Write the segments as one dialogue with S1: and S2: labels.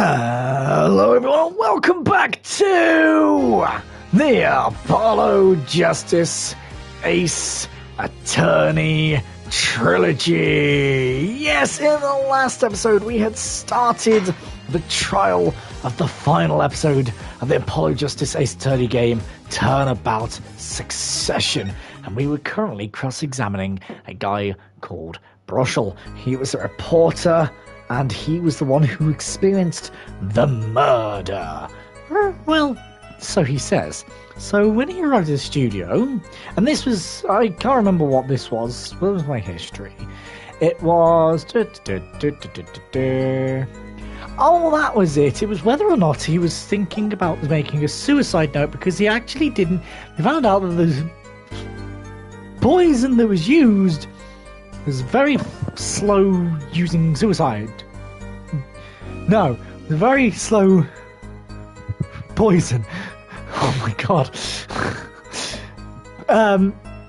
S1: Hello everyone, welcome back to the Apollo Justice Ace Attorney Trilogy. Yes, in the last episode we had started the trial of the final episode of the Apollo Justice Ace Attorney game, Turnabout Succession, and we were currently cross-examining a guy called Brushel. He was a reporter, and he was the one who experienced the murder. Well, so he says. So when he arrived at the studio, and this was, I can't remember what this was. What was my history? It was... Oh, that was it. It was whether or not he was thinking about making a suicide note, because he actually didn't. We found out that the poison that was used was very slow using suicide. No, very slow poison. Oh my god.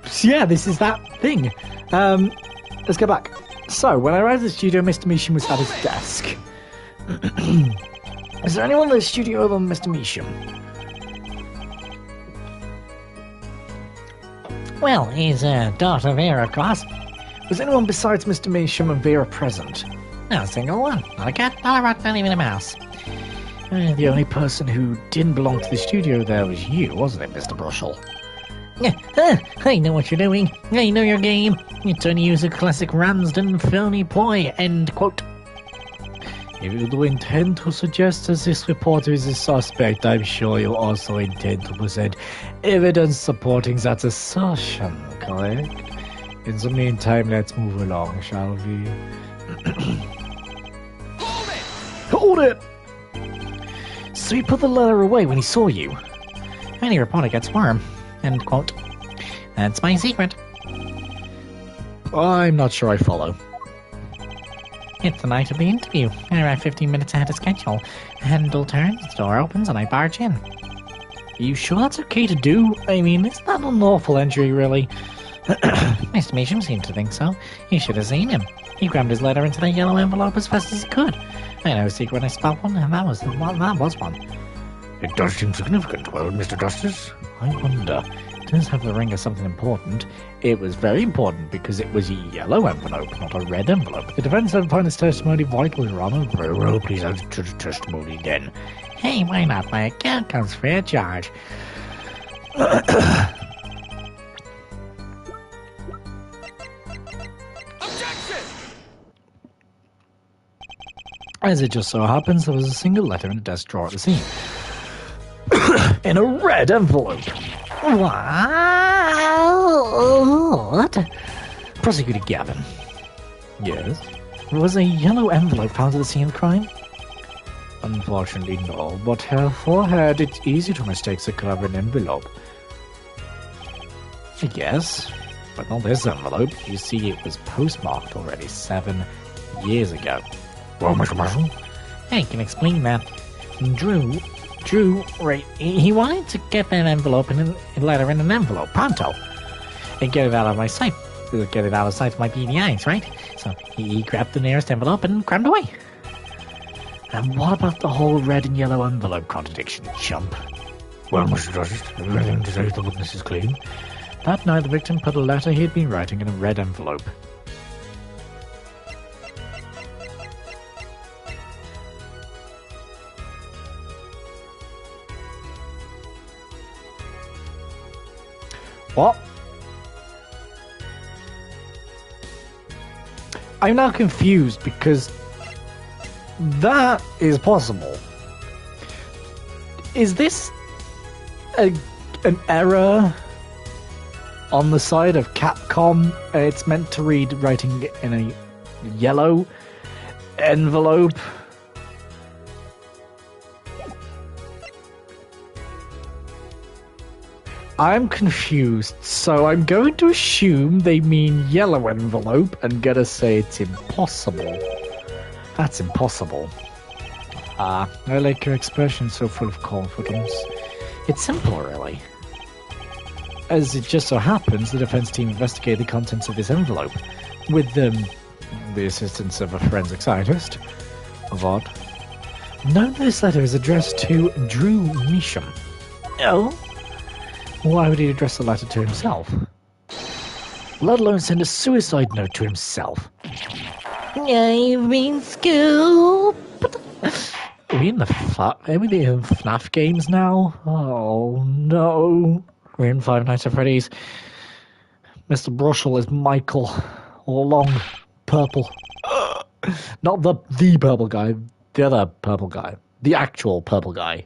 S1: So yeah, this is that thing. Let's go back. So, when I arrived at the studio, Mr. Measham was at his desk. Is there anyone in the studio other than Mr. Measham?
S2: Well, his daughter Vera, of course.
S1: Was anyone besides Mr. Measham and Vera present?
S2: Not a single one. Not a cat, not a rat, not even a mouse.
S1: The only person who didn't belong to the studio there was you, wasn't it, Mr. Brushel?
S2: I know what you're doing. I know your game. You're trying to use a classic Ramsden phony ploy. End quote.
S1: If you do intend to suggest that this reporter is a suspect, I'm sure you also intend to present evidence supporting that assertion, correct? In the meantime, let's move along, shall we? Hold it! So he put the letter away when he saw you.
S2: Any reporter gets worm. End quote. That's my secret.
S1: I'm not sure I follow.
S2: It's the night of the interview. I arrive 15 minutes ahead of schedule. The handle turns, the door opens, and I barge in.
S1: Are you sure that's okay to do? I mean, it's not an awful injury, really.
S2: Mr. Measham seemed to think so. You should have seen him. He grabbed his letter into the yellow envelope as fast as he could. I know a secret when I spelled one, and that was one.
S1: It does seem significant, well, Mr. Justice. I wonder. It does have the ring of something important. It was very important because it was a yellow envelope, not a red envelope. The defense don't find his testimony vital, Your Honor. Very well, please add to the testimony then.
S2: Hey, why not? My account comes free of charge.
S1: As it just so happens, there was a single letter in a desk drawer at the scene. In a red envelope.
S2: What?
S1: Prosecutor Gavin. Yes? Was a yellow envelope found at the scene of the crime? Unfortunately, no, but her forehead, it's easy to mistake the color of an envelope. Yes, but not this envelope. You see, it was postmarked already 7 years ago. Well, Mr. Marshall?
S2: I can explain that. Drew, right, he wanted to get that envelope and a letter in an envelope, pronto. And get it out of my sight. Get it out of sight of my beady eyes, right? So he grabbed the nearest envelope and crammed away. And what about the whole red and yellow envelope contradiction, chump?
S3: Well, Mr. Justice, have you anything to say the witness is clean?
S1: That night the victim put a letter he had been writing in a red envelope. What? I'm now confused because that is possible. Is this an error on the side of Capcom? It's meant to read writing in a yellow envelope. I'm confused, so I'm going to assume they mean yellow envelope and gonna say it's impossible. That's impossible. I like your expression, so full of confidence. It's simple, really. As it just so happens, the defense team investigated the contents of this envelope with the assistance of a forensic scientist. Of odd. Note this letter is addressed to Drew Measham. Oh? Why would he address the letter to himself? Let alone send a suicide note to himself.
S2: I've been scooped.
S1: Are we in the FNAF games now? Oh no. We're in Five Nights at Freddy's. Mr. Brushel is Michael. All along. Purple. Not the purple guy. The other purple guy. The actual purple guy.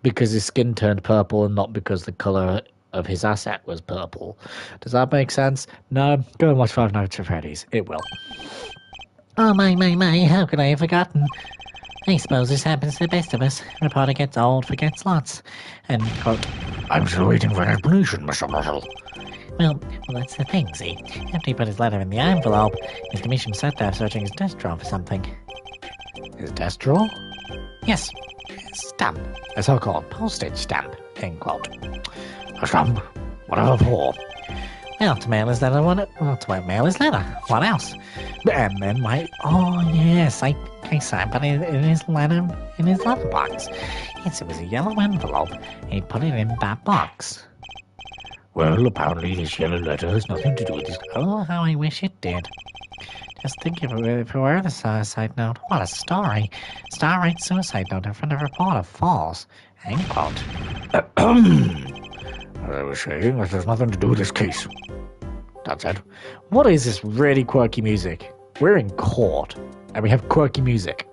S1: Because his skin turned purple and not because the colour of his asset was purple. Does that make sense? No? Go and watch Five Nights at Freddy's. It will.
S2: Oh my, how could I have forgotten? I suppose this happens to the best of us. Reporter gets old, forgets lots. And, quote,
S3: I'm still waiting for an explanation, Mr. Marshall.
S2: well, that's the thing, see. After he put his letter in the envelope, Mr. Measham sat there searching his desk drawer for something.
S1: His desk drawer?
S2: Yes, a stamp.
S1: A so-called postage stamp, end quote.
S3: A stamp? Whatever for?
S2: Well, to mail his letter, to mail his letter. What else?
S1: And then
S2: oh yes, I saw him put it in his letter, in his letterbox. Yes, it was a yellow envelope. He put it in that box.
S3: Well, apparently this yellow letter has nothing to do with this.
S2: Oh, how I wish it did. Just think if it were the suicide note. What a story. Starlight suicide note in front of reporter falls. End quote.
S3: As I was saying, this has nothing to do with this case.
S1: That's it. What is this really quirky music? We're in court, and we have quirky music.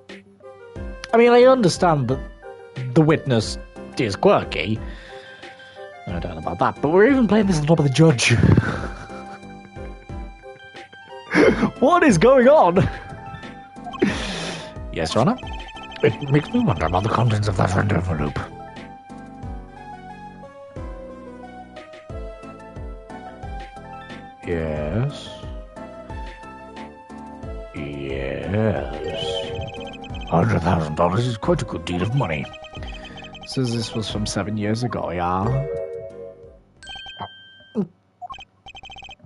S1: I mean, I understand that the witness is quirky. No doubt about that. But we're even playing this on top of the judge. What is going on? Yes, Your Honor?
S3: It makes me wonder about the contents of that red envelope.
S1: Yes.
S3: Yes. $100,000 is quite a good deal of money.
S1: So this was from 7 years ago, yeah?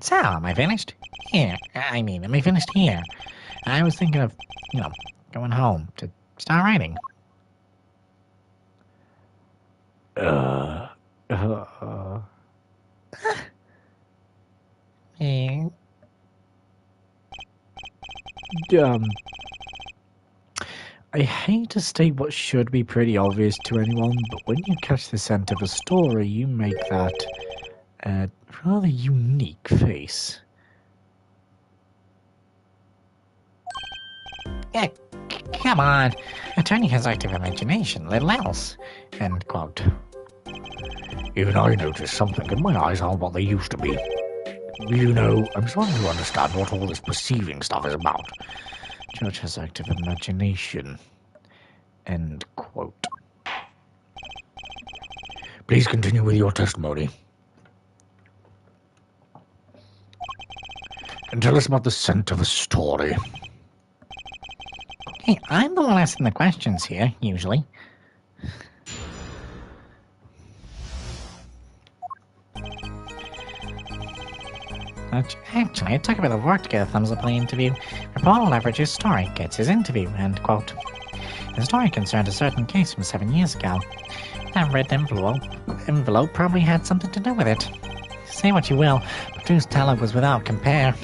S2: So, am I finished? Here. Am I finished here? I was thinking of, going home to start writing.
S1: I hate to state what should be pretty obvious to anyone, but when you catch the scent of a story, you make that a rather unique face.
S2: Yeah, come on. Attorney has active imagination, little else. End quote.
S3: Even I noticed something, and my eyes aren't what they used to be. I'm starting to understand what all this perceiving stuff is about.
S1: Judge has active imagination. End quote.
S3: Please continue with your testimony. And tell us about the scent of a story.
S2: Hey, I'm the one asking the questions here, usually. Actually, it took a bit of work to get a thumbs up on the interview. Reporter leverages story, gets his interview, end quote. The story concerned a certain case from 7 years ago. That red envelope probably had something to do with it. Say what you will, but Drew's talent was without compare.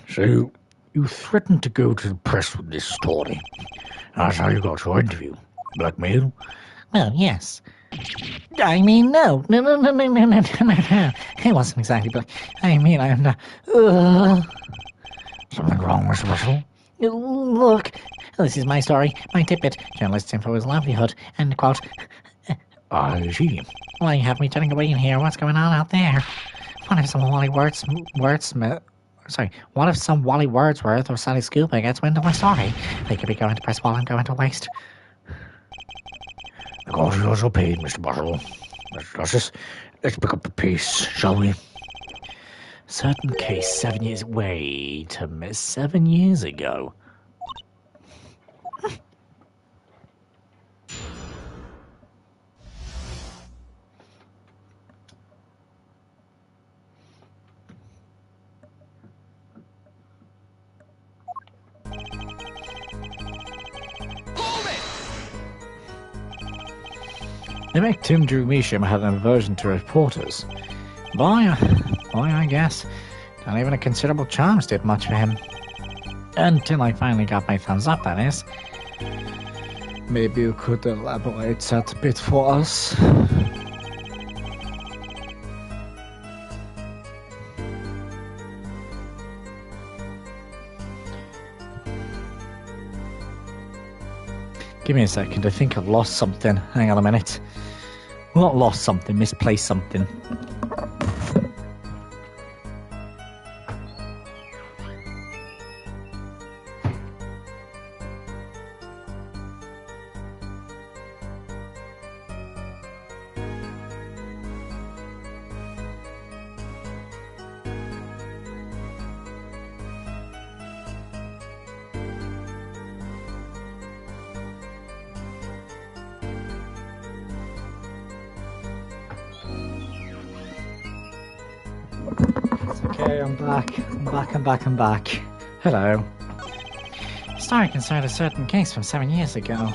S3: So, you threatened to go to the press with this story. That's how you got your interview. Blackmail?
S2: Well, yes. I mean, no. No. It wasn't exactly black. I'm not...
S3: Something wrong, Mr. Russell?
S2: Look, this is my story, my tidbit. Journalists for his livelihood, end quote.
S3: I see.
S2: Why you have me turning away in here? What's going on out there? What if some Wally Wordsworth or Sally Scooper gets wind of my story? They could be going to press while I'm going to waste.
S3: The cause is also paid, Mr. Bottle. Let's pick up the pace, shall we?
S1: Certain case 7 years... Wait a minute, 7 years ago?
S2: The victim, Drew Measham, had an aversion to reporters. Boy, I guess not even a considerable charms did much for him. Until I finally got my thumbs up, that is.
S1: Maybe you could elaborate that a bit for us?
S2: Give me a second, I think I've lost something. Hang on a minute. Not lost something, misplaced something.
S1: Okay, I'm back.
S2: Hello. The story concerned a certain case from 7 years ago.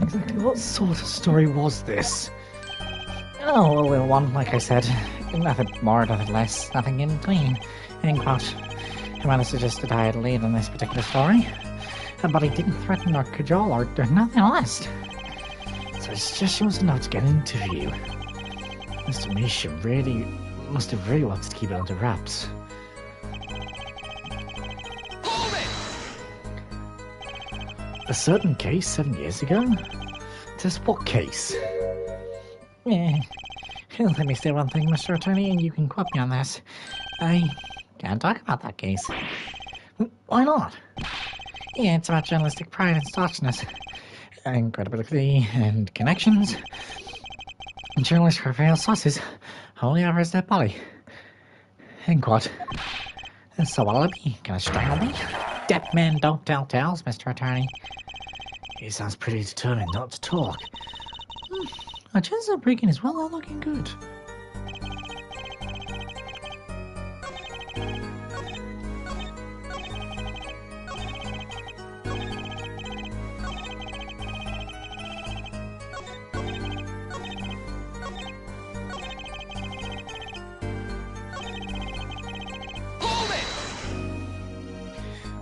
S1: Exactly what sort of story was this?
S2: Oh, a little one, like I said. Nothing more, nothing less, nothing in between. End quote. Commander suggested I had a lead in this particular story, but he didn't threaten or cajole or do nothing less.
S1: So his suggestion was enough to get an interview. Mr. Misha must have really wanted to keep it under wraps. A certain case 7 years ago? Just what case?
S2: Let me say one thing, Mr. Attorney, and you can quote me on this. I can't talk about that case.
S1: Why not?
S2: Yeah, it's about journalistic pride and staunchess, and credibility and connections. Journalists reveal sources only over his dead body. End quote. So what'll it be? Gonna strangle me? Dead men don't tell tales, Mr. Attorney.
S1: He sounds pretty determined not to talk.
S2: Our chances of breaking is well not looking good.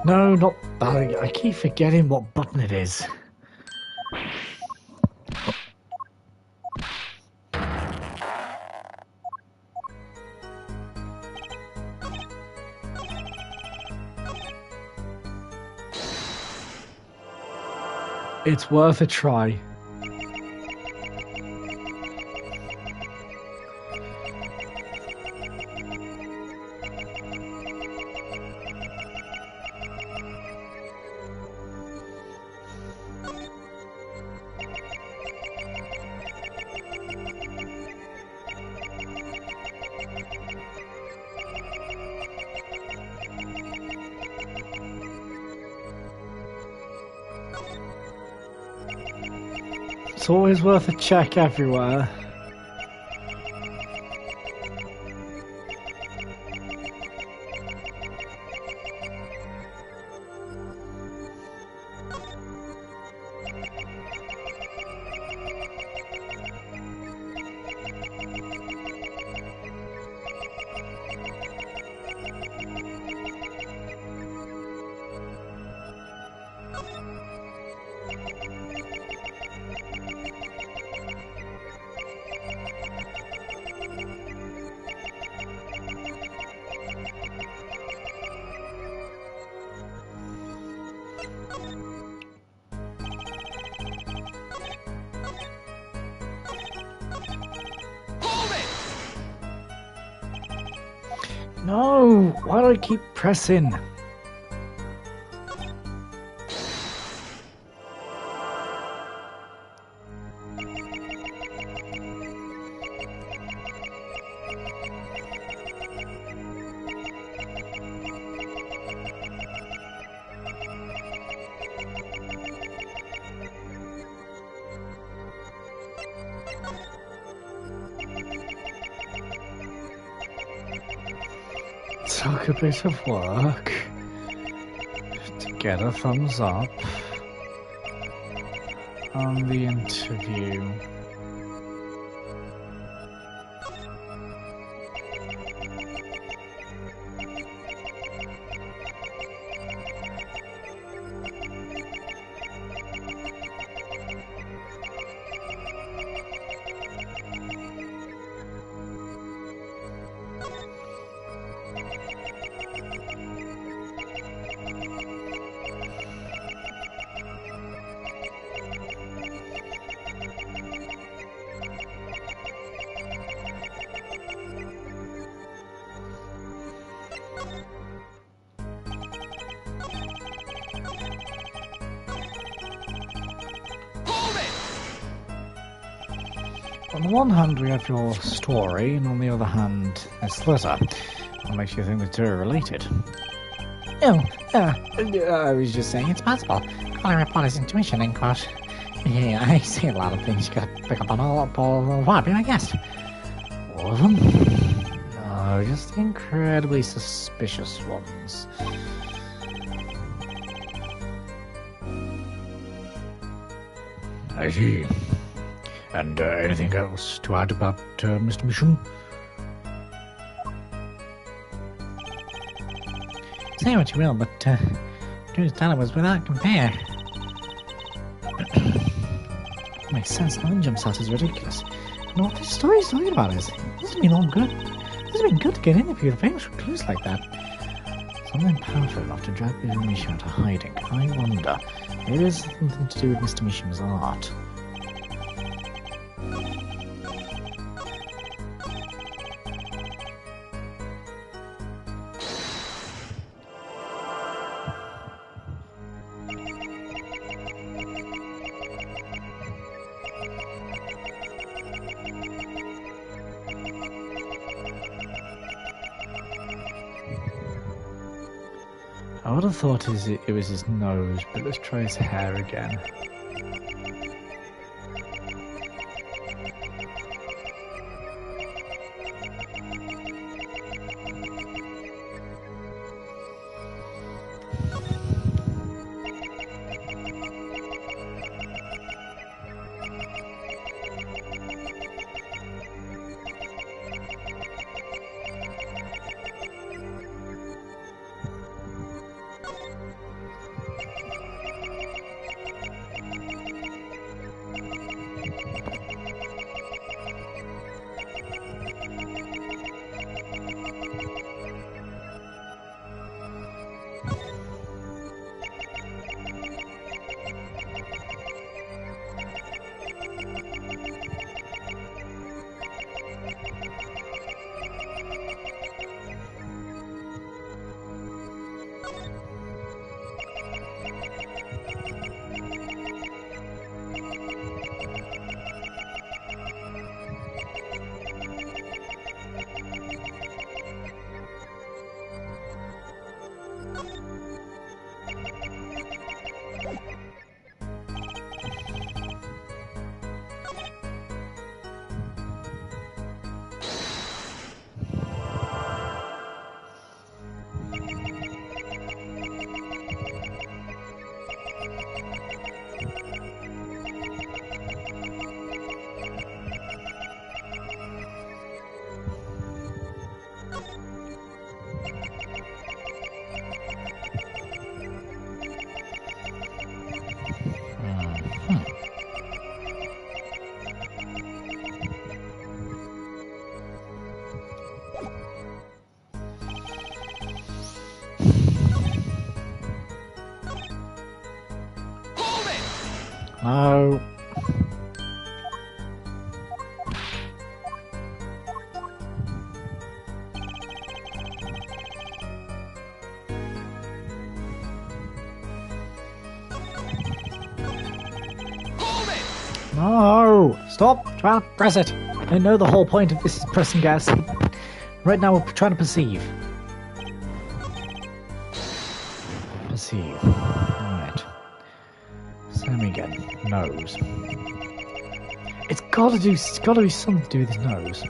S1: No, not that. I keep forgetting what button it is. It's worth a try. It's always worth a check everywhere. No! Why do I keep pressing? Took a bit of work to get a thumbs up. on the interview. On the one hand, we have your story, and on the other hand, this letter. What makes you think the two are related?
S2: Oh, I was just saying it's possible. Call a reporter's intuition and quote. Yeah, I see a lot of things you gotta pick up on all what, I guess.
S1: All of them? No, just the incredibly suspicious ones.
S3: I see. And anything else to add about Mr. Mission?
S2: Say what you will, but Drew's talent was without compare.
S1: Makes sense. The jump shot is ridiculous. You know what this story's talking about is? This has been all good. This has been good to get interviewed famous for clues like that. Something powerful enough to drag Mr. Mission into hiding. I wonder. Maybe it's something to do with Mr. Mission's art. I would have thought it was his nose, but let's try his hair again. No. No! Stop trying to press it! I know the whole point of this is pressing gas. Right now we're trying to perceive. Perceive. Alright. Same again. Nose. It's gotta be something to do with his nose.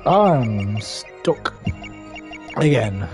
S1: I'm stuck again.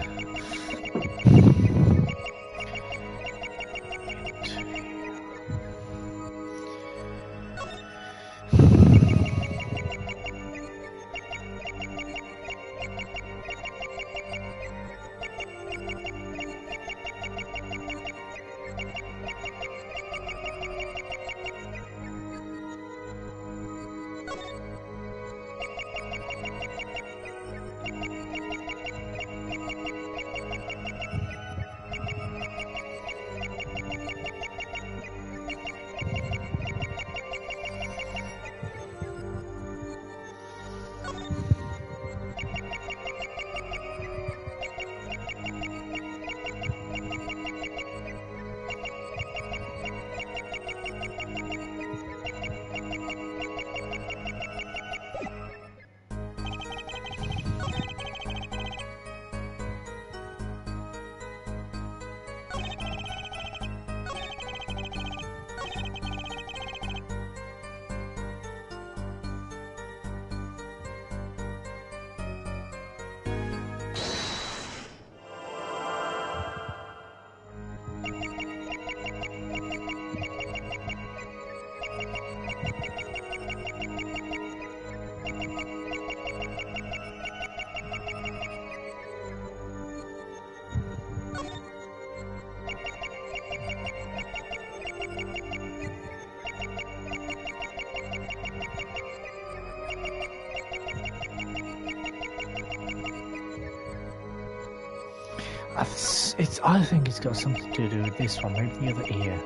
S1: I think it's got something to do with this one, maybe the other ear.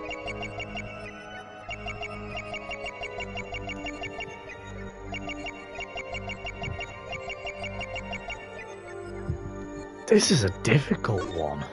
S1: This is a difficult one.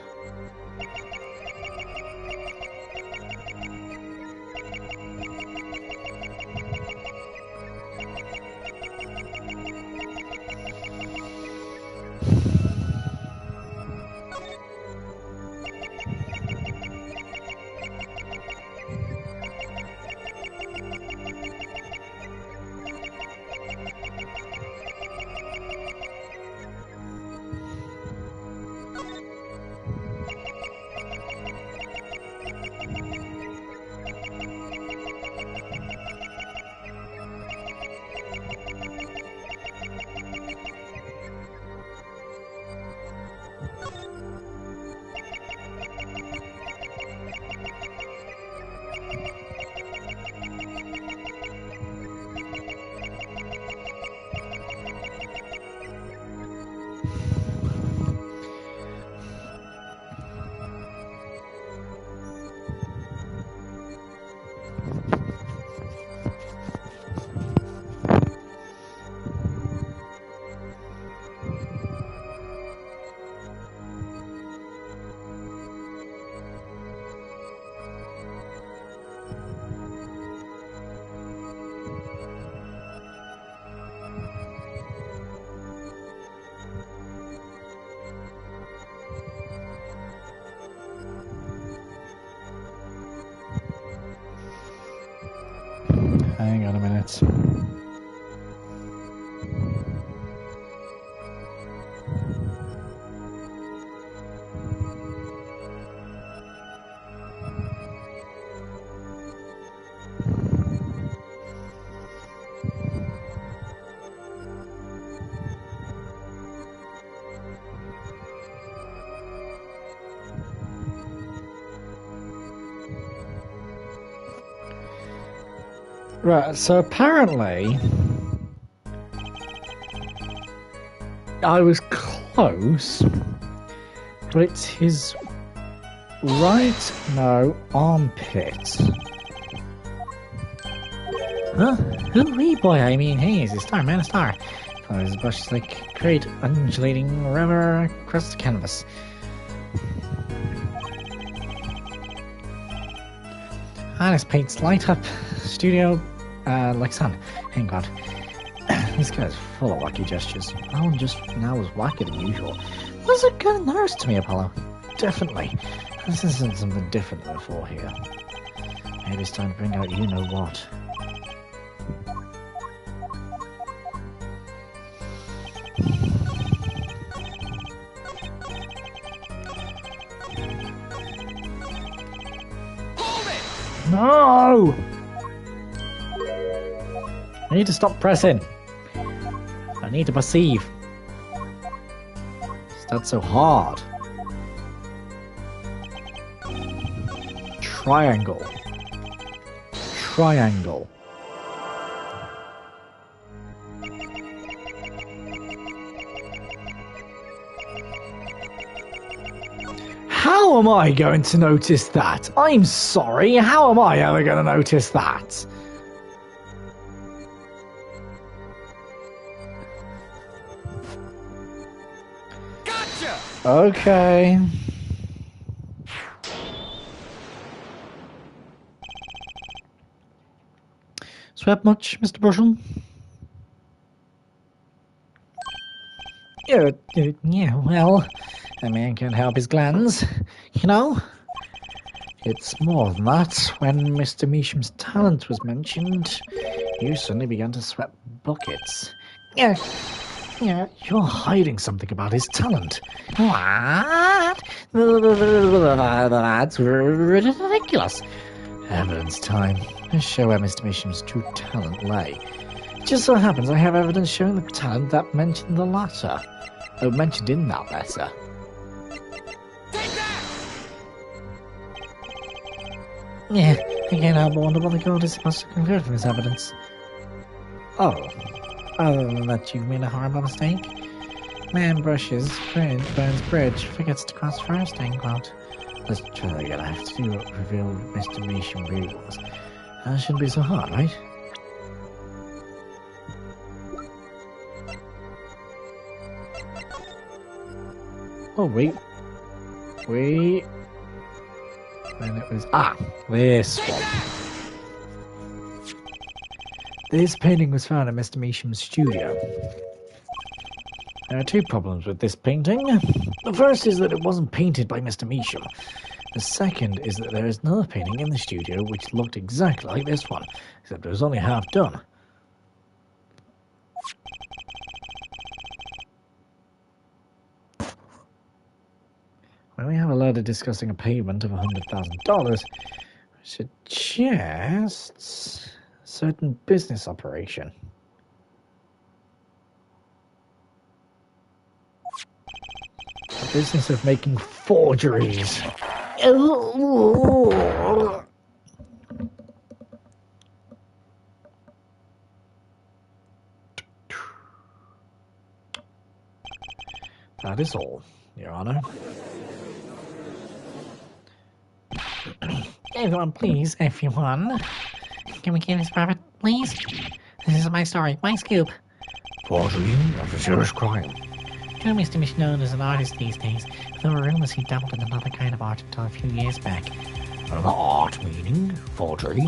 S1: Hang on a minute. Right, so apparently I was close, but it's his armpit.
S2: Huh? Hoo-wee boy, I mean, hey, he's a star, man, a star. Follows his brush like great undulating river across the canvas. Honest paints light up studio like sun. Thank God. This guy's full of wacky gestures. Alan just now was wackier than usual. What is it good and nervous to me, Apollo? Definitely. This isn't something different than before here. Maybe it's time to bring out you know what.
S1: No! I need to stop pressing. I need to perceive. Is that so hard? Triangle. Triangle. How am I going to notice that? I'm sorry, how am I ever going to notice that?
S4: Gotcha!
S1: Okay. Sweat much, Mr. Brushel? Yeah, well, a man can't help his glands, you know? It's more than that. When Mr. Measham's talent was mentioned, you suddenly began to sweat buckets. Yeah, you're hiding something about his talent. What? That's ridiculous. Evidence time. Let's show where Mr. Measham's true talent lay. It just so happens I have evidence showing the talent that mentioned in the letter. Oh, mentioned in that letter. Yeah, again, I wonder what the court is supposed to conclude from this evidence. Oh, other than that you've made a horrible mistake. Man burns bridge, forgets to cross first, end quote. Let's try again. I have to reveal Mr. Measham rules. That shouldn't be so hard, right? Oh, wait. Then it was... this one. This painting was found in Mr. Measham's studio. There are two problems with this painting. The first is that it wasn't painted by Mr. Measham. The second is that there is another painting in the studio which looked exactly like this one, except it was only half done. When we have a letter discussing a payment of $100,000, which suggests a certain business operation. The business of making forgeries. That is all, Your Honor.
S2: Everyone, please, everyone. Can we get this private, please? This is my story, my scoop.
S3: Forgery? That's a serious crime.
S2: Joe Mr. Mish known as an artist these days. There were rumors he dabbled in another kind of art until a few years back.
S3: Another art meaning? Forgery?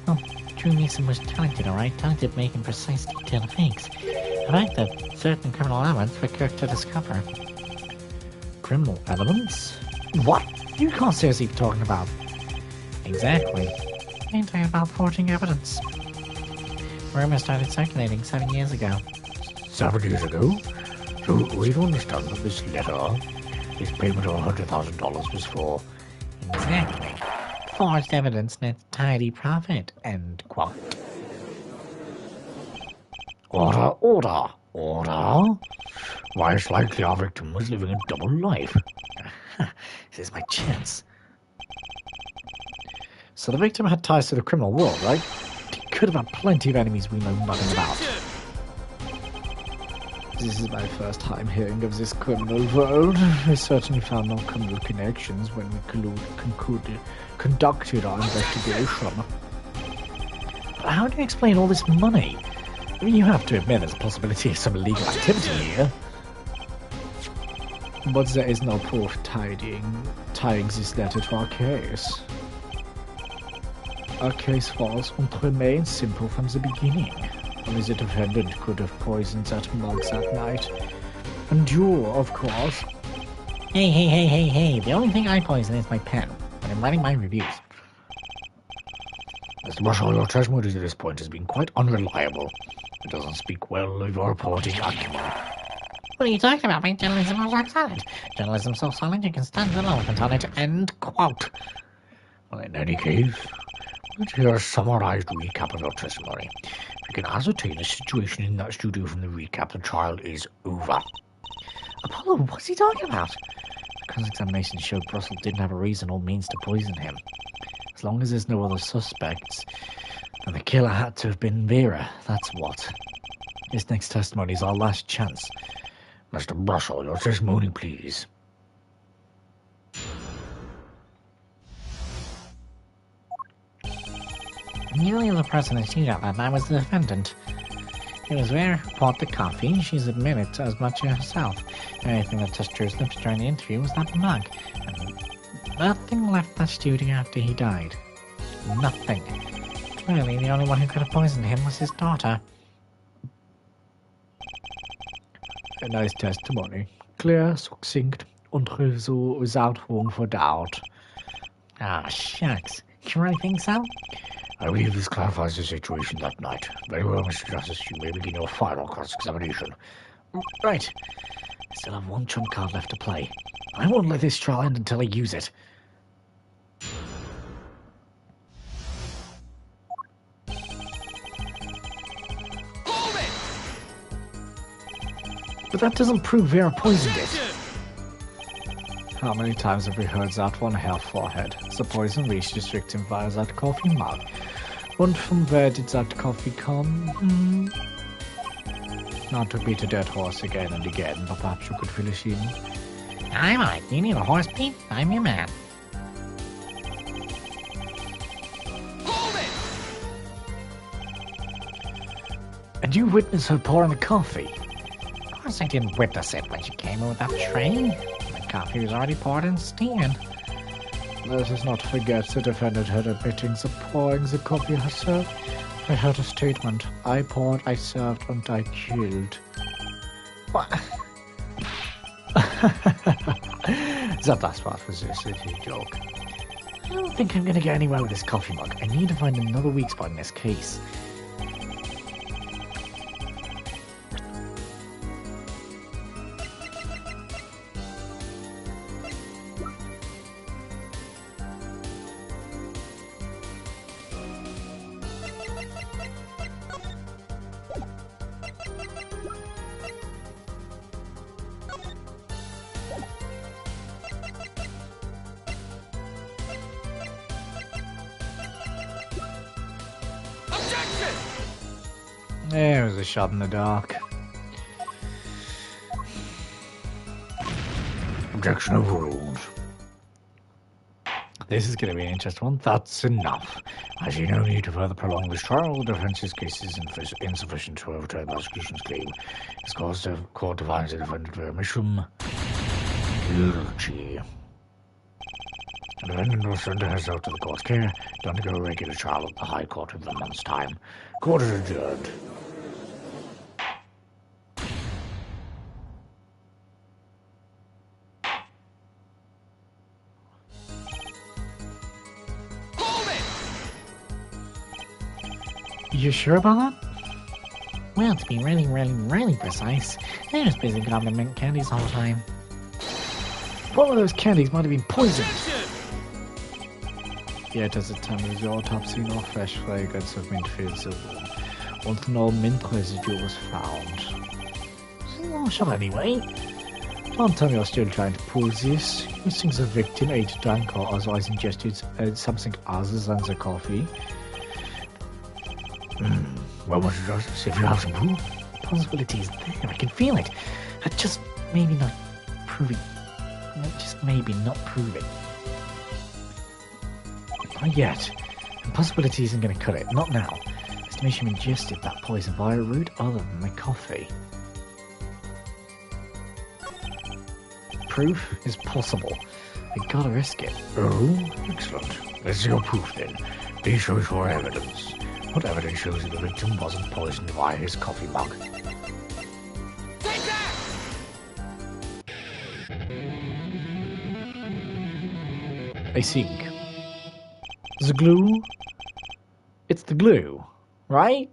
S2: Well, Drew Mason was talented, alright? Talented making precise detailed fakes. A fact that certain criminal elements were quick to discover.
S1: Criminal elements? What? You can't seriously be talking about...
S2: Exactly. Ain't I about forging evidence? Rumors started circulating 7 years ago.
S3: 7 years ago? So we don't understand that this letter, this payment of $100,000 was for...
S2: Exactly. Forged evidence nets tidy profit, end quote.
S3: Order. Why, it's likely our victim was living a double life.
S1: This is my chance. So the victim had ties to the criminal world, right? He could have had plenty of enemies we know nothing about. This is my first time hearing of this criminal world. We certainly found no criminal connections when we conducted our investigation. But how do you explain all this money? I mean, you have to admit there's a possibility of some illegal activity here. But there is no proof tying this letter to our case. Our case was and remains simple from the beginning. Only the defendant could have poisoned that mug that night. And you, of course.
S2: Hey. The only thing I poison is my pen when I'm writing my reviews.
S3: Mr. Mr. Marshall, your testimony to this point has been quite unreliable. It doesn't speak well of your reporting acumen.
S2: What are you talking about? My journalism is rock solid. Journalism so solid you can stand an elephant on it. End quote.
S3: Well, in any case, let's hear a summarized recap of your testimony. If you can ascertain the situation in that studio from the recap, the trial is over.
S2: Apollo, what's he talking about? The cross-examination showed Russell didn't have a reason or means to poison him. As long as there's no other suspects, then the killer had to have been Vera, that's what. This next testimony is our last chance.
S3: Mr. Marshall, your testimony, please.
S2: The only other person in shootout that night was the defendant. It was Vera who bought the coffee. She's admitted as much herself. The only thing that touched her lips during the interview was that mug. And nothing left that studio after he died. Nothing. Clearly, the only one who could have poisoned him was his daughter.
S1: A nice testimony. Clear, succinct, and so without room for doubt.
S2: Ah, shucks. You really think so?
S3: I believe this clarifies the situation that night. Very well, Mr. Justice, you may begin your final cross-examination.
S2: Right. I still have one trump card left to play. I won't let this trial end until I use it.
S4: Hold it!
S1: But that doesn't prove Vera poisoned it. How many times have we heard that one half forehead? The poison reached its victim via that coffee mug. And from where did that coffee come? Not to beat a dead horse again and again, but perhaps you could fill us in.
S2: I might. You need a horse, Pete? I'm your man.
S4: Hold it!
S1: And you witnessed her pouring the coffee?
S2: Of course I didn't witness it when she came in with that tray. The coffee was already poured and steaming.
S1: Let us not forget the defendant had admitting the pouring the coffee herself. I heard a statement. I poured, I served, and I killed.
S2: What?
S1: That last part was just a joke. I don't think I'm gonna get anywhere with this coffee mug. I need to find another weak spot in this case.
S4: Objection!
S1: There was a shot in the dark.
S3: Objection overruled.
S1: This is going to be an interesting one. That's enough.
S3: I see no need to further prolong this trial. The defense's case is insufficient to overturn the prosecution's claim. It's caused the court to find the defendant for omission guilty. The defendant will surrender herself to the court's care to undergo a regular trial at the High Court within a month's time. Court is adjourned.
S1: You sure about that?
S2: Well, to be really precise, I was busy grabbing mint candies all the time.
S1: One of those candies might have been poisoned. Yet as it turned with the autopsy, no fresh fragrance of mint filled silver, and no mint residue was found. Oh, shut anyway. Don't tell me you're still trying to pull this. You think the victim ate, drank, or otherwise ingested something other than the coffee?
S3: Well, Mr. Justice, if you have some proof.
S1: Possibility is there. I can feel it. I just maybe not prove it. Just maybe not prove it. Not yet. Impossibility isn't going to cut it. Not now. Estimation ingested that poison via a route other than the coffee. Proof is possible. I gotta risk it.
S3: Oh, excellent. Let's see your proof then. Please show us your evidence. What evidence shows that the victim wasn't poisoned via his coffee mug?
S4: Take that!
S1: I think. The glue It's the glue, right?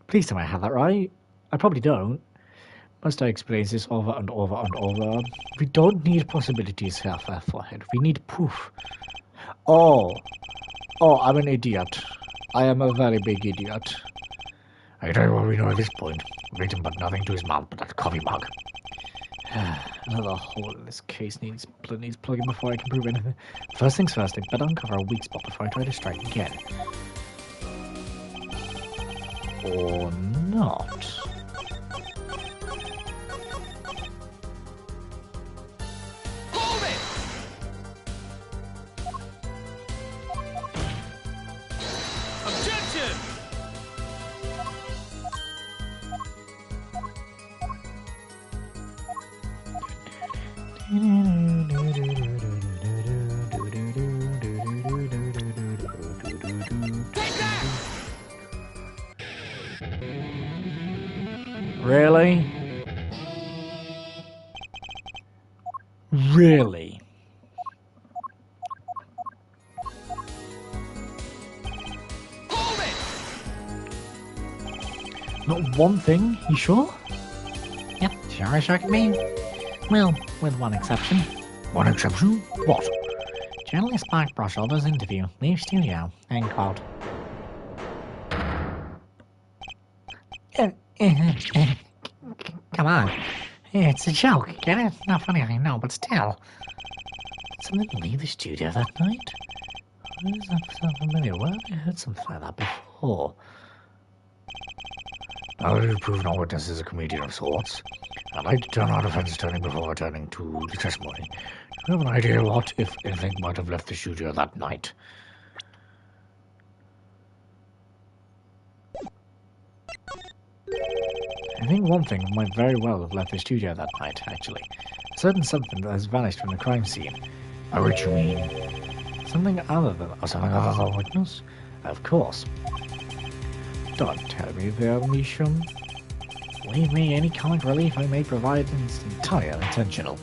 S1: Please tell me I have that right. I probably don't. Must I explain this over and over and over? We don't need possibilities here, fair forehead. We need proof. Oh, I'm an idiot. I am a very big idiot.
S3: I tell you what we know at this point. Written but nothing to his mouth but that coffee mug.
S1: Another hole in this case needs plugging before I can prove anything. First things first, I better uncover a weak spot before I try to strike again. Or not.
S4: Hold it! Objection! Take that!
S1: Really? Really?
S4: Hold it!
S1: Not one thing? You sure?
S2: Yep, sure as sure can be. Well, with one exception.
S3: One exception? What?
S2: Journalist Mark Brusholder's interview. Leave studio. End quote. Come on. It's a joke. Get it? Not funny, I know, but still.
S1: Did something leave the studio that night? Why does that sound familiar? Where have I heard something like that before?
S3: Now that you've proven our witness is a comedian of sorts, I'd like to turn our defense attorney before returning to the testimony. Do you have an idea what, if anything, might have left the studio that night?
S1: I think one thing might very well have left the studio that night, actually. A certain something that has vanished from the crime scene.
S3: By which you mean?
S1: Something other than
S3: Something other than a witness?
S1: Of course. Don't tell me they're Misham. Believe me, any comic relief I may provide is entirely intentional.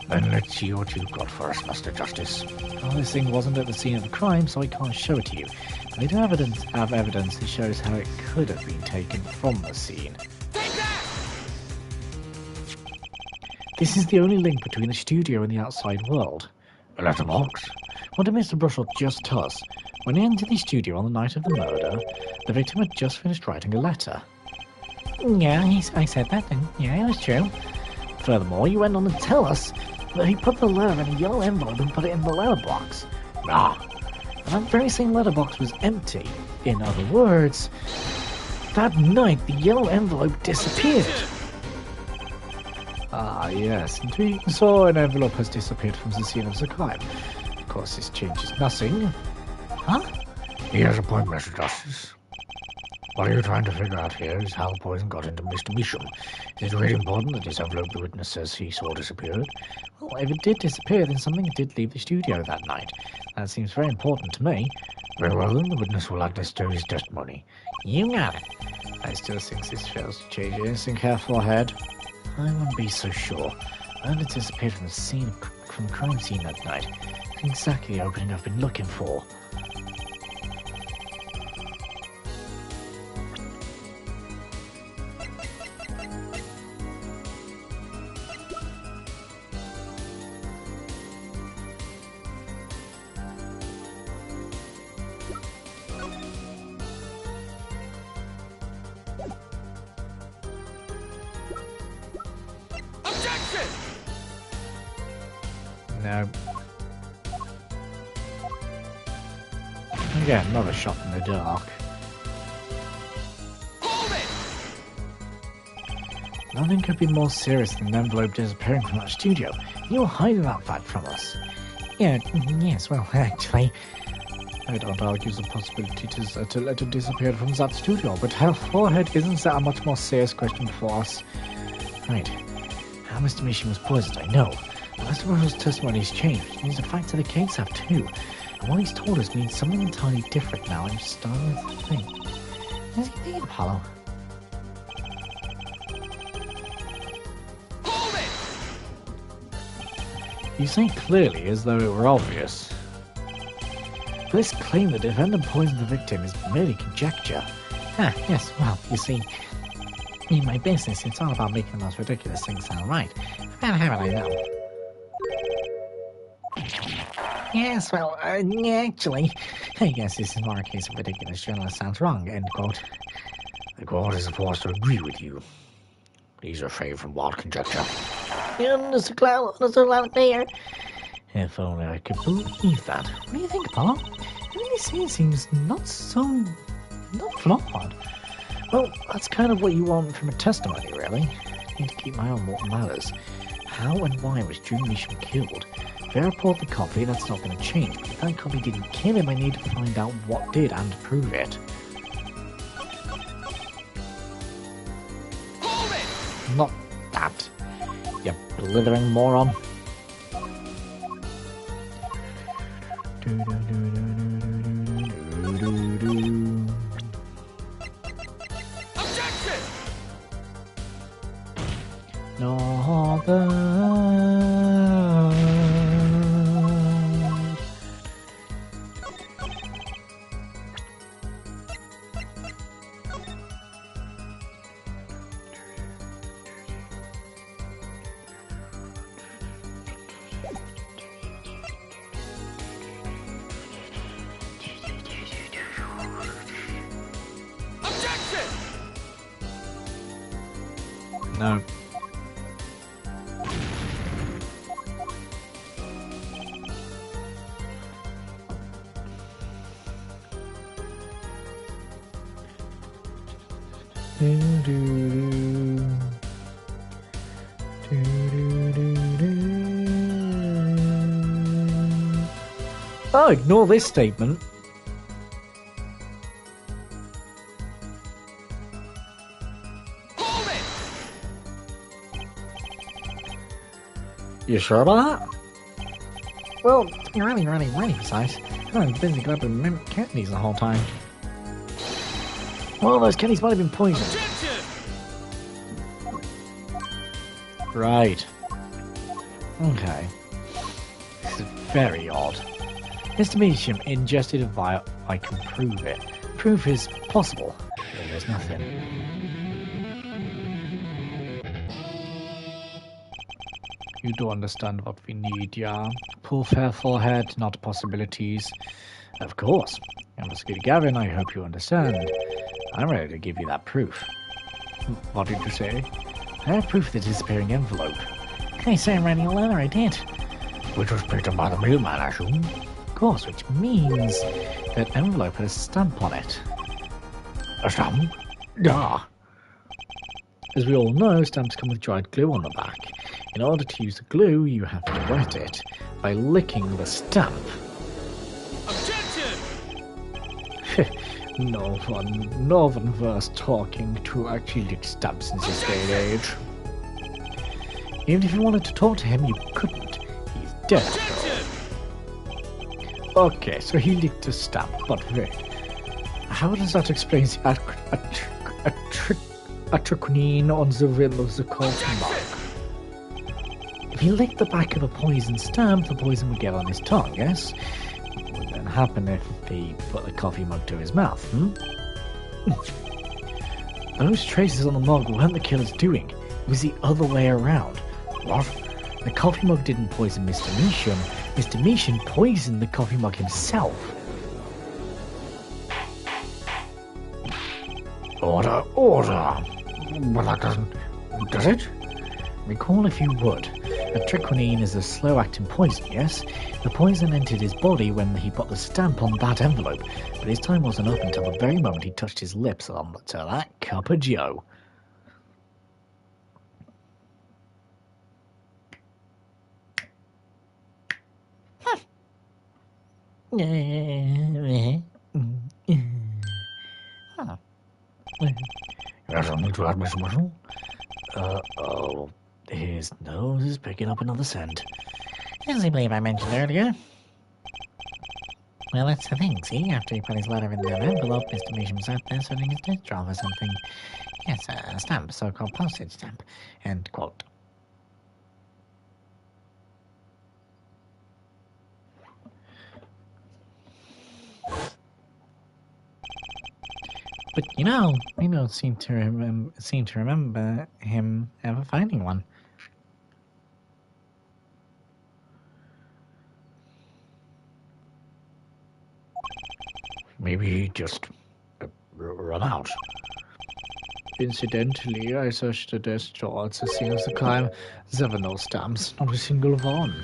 S3: Then let's see what you've got for us, Mr. Justice.
S1: Well, this thing wasn't at the scene of the crime, so I can't show it to you. I do have evidence that shows how it could have been taken from the scene.
S4: Take that!
S1: This is the only link between the studio and the outside world.
S3: A letterbox?
S1: What did Mr. Brushel just tell us? When he entered the studio on the night of the murder, the victim had just finished writing a letter.
S2: Yeah, I said that then. Yeah, it was true.
S1: Furthermore, you went on to tell us that he put the letter in a yellow envelope and put it in the letterbox.
S3: Nah.
S1: And that very same letterbox was empty. In other words, that night the yellow envelope disappeared. Ah, yes, indeed. So an envelope has disappeared from the scene of the crime. Of course, this changes nothing.
S2: Huh?
S3: He has a point, Mr. Justice. What you're trying to figure out here is how the poison got into Mr. Misham. Is it really important that this envelope the witness says he saw disappeared?
S1: Well, if it did disappear, then something did leave the studio that night. That seems very important to me.
S3: Very well, then the witness will add this to his testimony.
S2: You got it.
S1: I still think this fails to change your instinct, hair forehead. I wouldn't be so sure. I only disappeared from the crime scene that night. Exactly the opening I've been looking for.
S4: Objection!
S1: No. Again, another shot in the dark.
S4: Hold it!
S1: Nothing could be more serious than an envelope disappearing from that studio. You were hiding that fact from us.
S2: Yeah, yes, well, actually.
S1: I don't argue the possibility to let it disappear from that studio, but her forehead isn't that a much more serious question for us? Right. How Mr. Misham was poisoned, I know. But Mr. Russell's testimony has changed, which means the facts of the case have too. And what he's told us means something entirely different now. I'm starting to think.
S2: Is he being Apollo?
S4: Hold it!
S1: You say clearly as though it were obvious. This claim the defendant poisoned the victim is merely conjecture.
S2: Ah, yes, well, you see, in my business, it's all about making the most ridiculous things sound right. How haven't I know? Yes, well, actually, I guess this is more a case of ridiculous journalist sounds wrong, end quote.
S3: The court is forced to agree with you. These are free from wild conjecture.
S2: Mr. Cloud there.
S1: If only I could believe that.
S2: What do you think, Paul? Everything you say seems not flawed.
S1: Well, that's kind of what you want from a testimony, really. I need to keep my eye on what matters. How and why was Drew Measham killed? If I report the copy, that's not going to change. But if that copy didn't kill him, I need to find out what did and prove it.
S4: Hold it!
S1: Not that, you blithering moron.
S4: Objection! Objection!
S1: No. Oh, ignore this statement.
S4: Hold it!
S1: You sure about that?
S2: Well, to be really precise, I was busy grabbing candies the whole time.
S1: Well, those candies might have been poisoned.
S4: Objection!
S1: Right. Okay. This is very odd. Mr. Measham ingested a vial. I can prove it. Proof is possible. But there's nothing. You do understand what we need, yeah? Pull fair forehead, not possibilities. Of course. Investigator Gavin, I hope you understand. I'm ready to give you that proof. What did you say? I have proof of the disappearing envelope.
S2: I say I'm writing a letter, I did.
S3: Which was printed by the mailman, I assume.
S1: Of course, which means that envelope had a stamp on it.
S3: A stamp? Ah.
S1: As we all know, stamps come with dried glue on the back. In order to use the glue, you have to wet it by licking the stamp.
S4: Objection!
S1: Northern verse talking to actually lick stamps in this day and age. Even if you wanted to talk to him, you couldn't. He's dead.
S4: Objection!
S1: Okay, so he licked a stamp, but wait. How does that explain the atropine on the rim of the coffee mug? If he licked the back of a poison stamp, the poison would get on his tongue, yes? What would then happen if he put the coffee mug to his mouth, Those traces on the mug weren't the killer's doing. It was the other way around. What? The coffee mug didn't poison Mr. Measham. Mr. Measham poisoned the coffee mug himself.
S3: Order. Well, that doesn't... Does it?
S1: Recall if you would. Atropine is a slow-acting poison, yes? The poison entered his body when he put the stamp on that envelope, but his time wasn't up until the very moment he touched his lips on to that cup of joe.
S3: There's something to add, Mr. Marshall.
S1: Oh, his nose is picking up another scent.
S2: As I believe I mentioned earlier. Well, that's the thing, see? After he put his letter in the envelope, Mr. Measham sat there serving his death job or something. Yes, a stamp, a so-called postage stamp. End quote. But you know, I don't seem to remember him ever finding one.
S3: Maybe he just run out.
S2: Incidentally, I searched the desk drawer at the scene of the crime. There were no stamps, not a single one.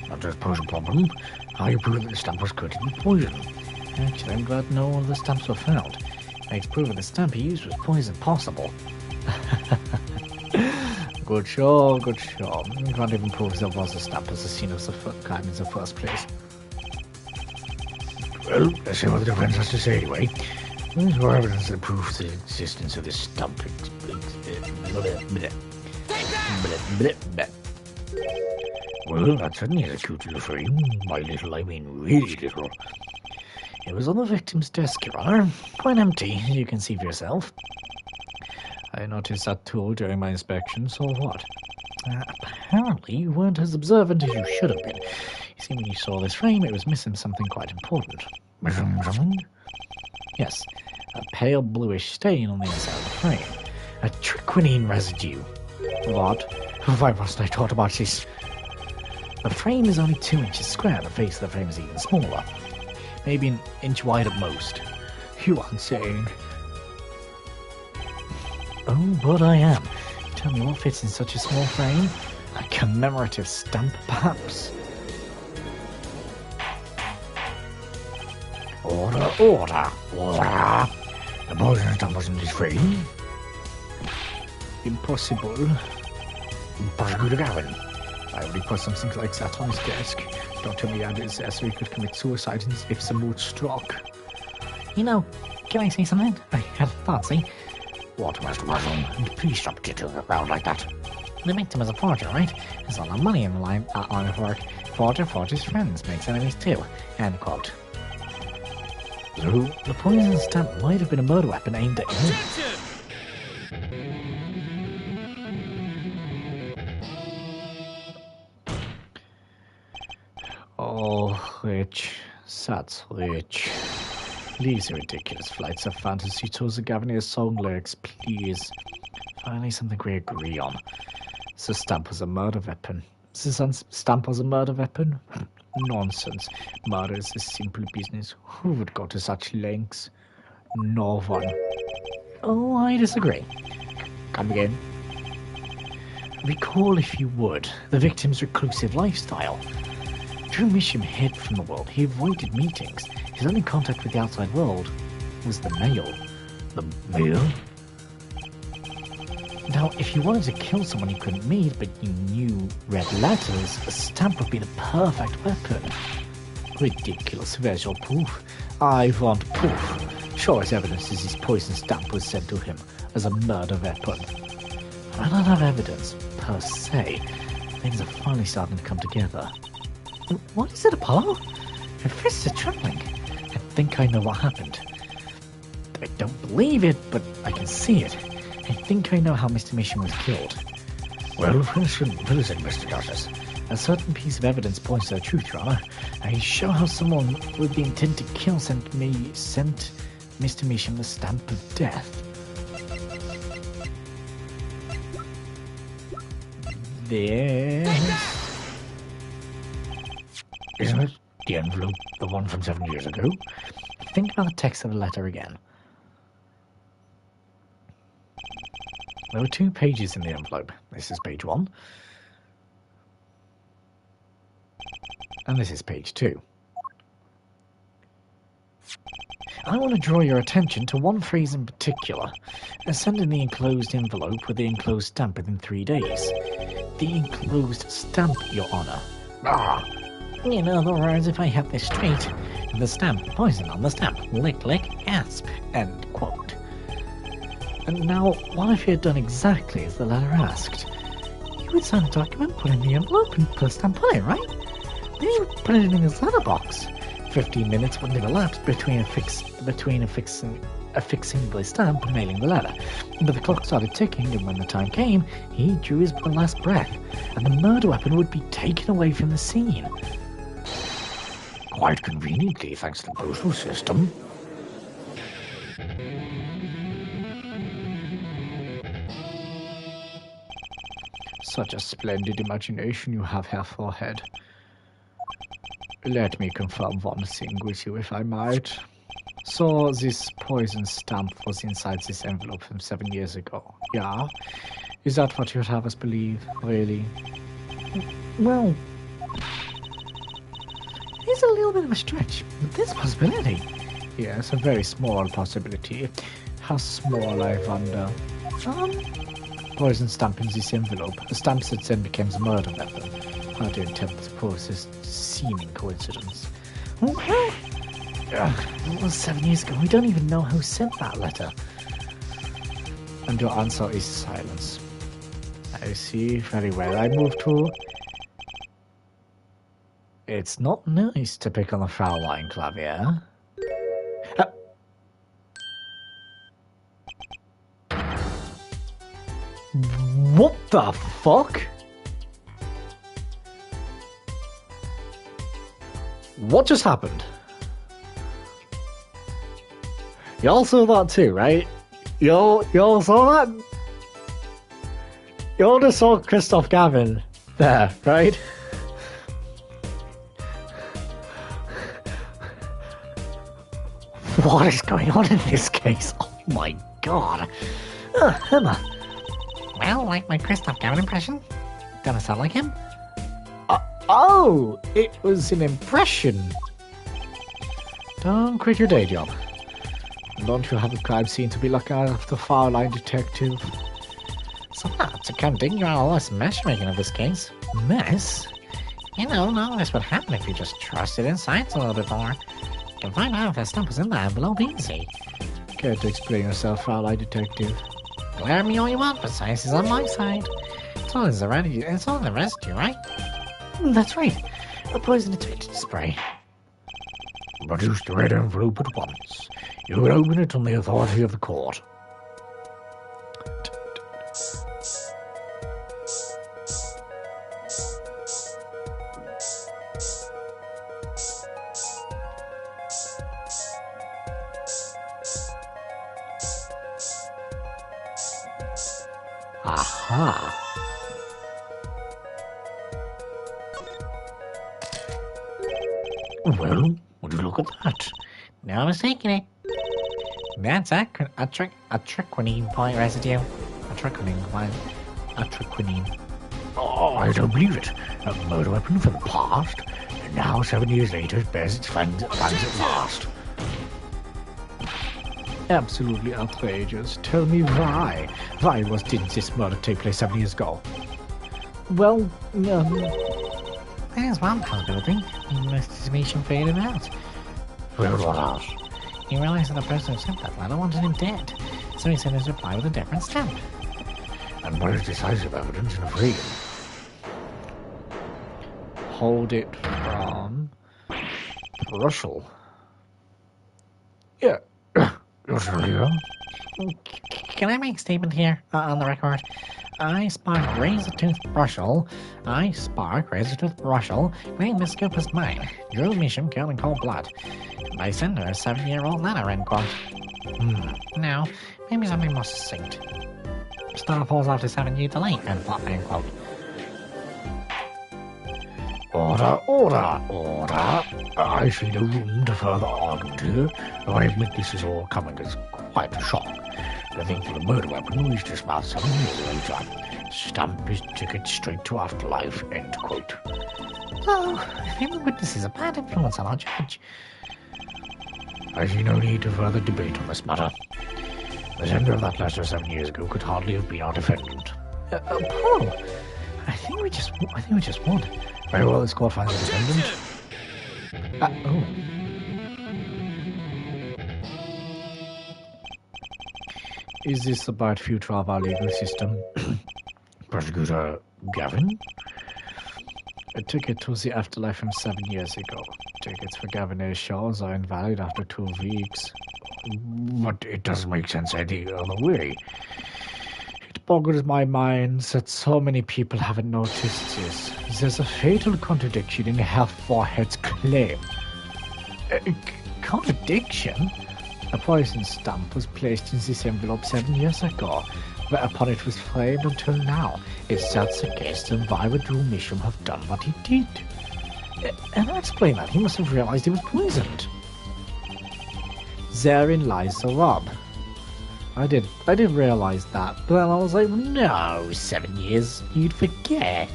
S3: Not just pose a problem. How you prove that the stamp was coated with poison?
S2: Actually, I'm glad no one of the stamps were found. Makes proving the stamp he used was poison possible. Good show, good show. You can't even prove there was a stamp as the scene of the crime in the first place.
S3: Well, let's see what the defense has to say anyway. There's no evidence that proves the existence of this stamp. Well, that certainly is a cute little frame. By little, I mean really little.
S2: It was on the victim's desk, Your Honor. Quite empty, as you can see for yourself. I noticed that too during my inspection, so what? Apparently you weren't as observant as you should have been. You see, when you saw this frame, it was missing something quite important.
S3: Missing something?
S2: Yes, a pale bluish stain on the inside of the frame. A triquinine residue. What?
S3: Why wasn't I taught about this?
S2: The frame is only 2 inches square, the face of the frame is even smaller. Maybe an inch wide at most.
S3: You aren't saying...
S2: Oh, but I am. Tell me what fits in such a small frame? A commemorative stamp, perhaps?
S3: Order, order, order! The poison stamp was in this frame.
S2: Impossible.
S3: Prosecutor Gavin.
S2: I only put something like that on his desk. Don't tell me that is there so he could commit suicide if the mood struck. You know, can I say something? I had a thought, see?
S3: What, Master Mushroom? Please stop jittering around like that.
S2: The victim is a forger, right? There's a lot of money in the line of work. Forger forges friends, makes enemies too. End quote. So, the poison stamp might have been a murder weapon aimed at him. Oh, Rich. That's Rich. These ridiculous flights of fantasy towards the Gavanier's song lyrics, please. Finally something we agree on. The stamp was a murder weapon. The stamp was a murder weapon? Nonsense. Murder is a simple business. Who would go to such lengths? No one. Oh, I disagree. Come again. Recall, if you would, the victim's reclusive lifestyle. During mission hid from the world, he avoided meetings. His only contact with the outside world was the mail.
S3: The mail?
S2: Now, if you wanted to kill someone you couldn't meet, but you knew read letters, a stamp would be the perfect weapon. Ridiculous. Where's your proof? I want proof. Show us evidence that his poison stamp was sent to him as a murder weapon. I don't have evidence, per se. Things are finally starting to come together. What is it, Apollo? Your fists are trembling. I think I know what happened. I don't believe it, but I can see it. I think I know how Mr. Mission was killed.
S3: Well, listen, Mr. Justice.
S2: A certain piece of evidence points to the truth, Your Honor. I show how someone with the intent to kill sent Mr. Mission the stamp of death. This...
S3: Isn't it? The envelope, the one from 7 years ago?
S2: Think about the text of the letter again. There were 2 pages in the envelope. This is page 1. And this is page 2. I want to draw your attention to one phrase in particular. Send in the enclosed envelope with the enclosed stamp within 3 days. The enclosed stamp, Your Honor.
S3: Ah!
S2: In other words, if I have this straight, the stamp, poison on the stamp, lick, lick, gasp, end quote. And now, what if you had done exactly as the letter asked? You would sign a document, put in the envelope, and put a stamp on it, right? Then you would put it in his letterbox. 15 minutes wouldn't have elapsed between affixing the stamp and mailing the letter. But the clock started ticking, and when the time came, he drew his last breath, and the murder weapon would be taken away from the scene.
S3: Quite conveniently, thanks to the postal system. Such a splendid imagination you have, Herr Forehead. Let me confirm one thing with you, if I might. So, this poison stamp was inside this envelope from 7 years ago, yeah? Is that what you'd have us believe, really?
S2: Well, it's a little bit of a stretch, but there's a possibility.
S3: Yes, a very small possibility. How small, I wonder? Poison stamp in this envelope. A stamp that then becomes a murder weapon. How do you interpose this seeming coincidence?
S2: Well, it was 7 years ago. We don't even know who sent that letter.
S3: And your answer is silence. I see. Very well. I move to... It's not nice to pick on the Fraulein Club, yeah? What the fuck? What just happened? Y'all saw that too, right? Y'all saw that? Y'all just saw Christoph Gavin there, right? What is going on in this case? Oh my god. Emma.
S2: Well, like my Christoph Gavin impression? Gonna sound like him?
S3: Oh, it was an impression. Don't quit your day job. Don't you have a crime scene to be looking at the Fraulein detective?
S2: So that's accounting you're all this mess making of this case.
S3: Mess?
S2: You know, none of this would happen if you just trusted in science a little bit more. You can find out if that stamp was in the envelope easy.
S3: Care to explain yourself, Fraulein detective?
S2: Blare me all you want, but science is on my side. It's all in the residue, right?
S3: That's right. A poison detected spray.
S5: Produce the red envelope at once. You will open it on the authority of the court.
S3: Aha.
S5: Well, would you look at that?
S2: No mistaking it. That's a triquinine point residue. A triquinine.
S5: Oh, I don't believe it. A murder weapon from the past, and now 7 years later it bears its fangs at last.
S3: Absolutely outrageous. Tell me why. Why didn't this murder take place 7 years ago?
S2: Well, there's one possibility. The investigation faded out.
S5: Well, what else?
S2: He realized that the person who sent that letter wanted him dead, so he sent his reply with a different stamp.
S5: And what is decisive evidence in a frame?
S3: Hold it from Brussels.
S5: Yeah. You're still here?
S2: Can I make a statement here on the record? I spark razor-tooth Brussels. Claim this scoop is mine. Drew Misham killed in cold blood. I send her a 7-year-old letter, end quote. Now, maybe something more succinct. Star falls after 7-year delay, end quote.
S5: Order. I see no room to further argument here, though I admit this is all coming as quite a shock. I think for the murder weapon reached his mouth 7 years later. Stamp his ticket straight to afterlife, end quote.
S2: Oh, I think the witness is a bad influence on our judge.
S5: I see no need to further debate on this matter. The sender of that letter 7 years ago could hardly have been our defendant.
S3: Paul, I think we just won.
S5: Very well, this court finds the defendant.
S3: Is this about future of our legal system?
S5: Prosecutor Gavin?
S3: A ticket to the afterlife from 7 years ago. Tickets for Gavin Shaw's are invalid after 2 weeks.
S5: But it doesn't make sense any other way.
S3: It boggles my mind that so many people haven't noticed this. There's a fatal contradiction in Herr Forehead's claim. Contradiction? A poison stamp was placed in this envelope 7 years ago.
S5: that upon it was framed until now. It sat against him why would Misham have done what he did? And I explain that. He must have realized he was poisoned. Therein lies the rub. I did realize that, but then I was like, no, 7 years, you'd forget.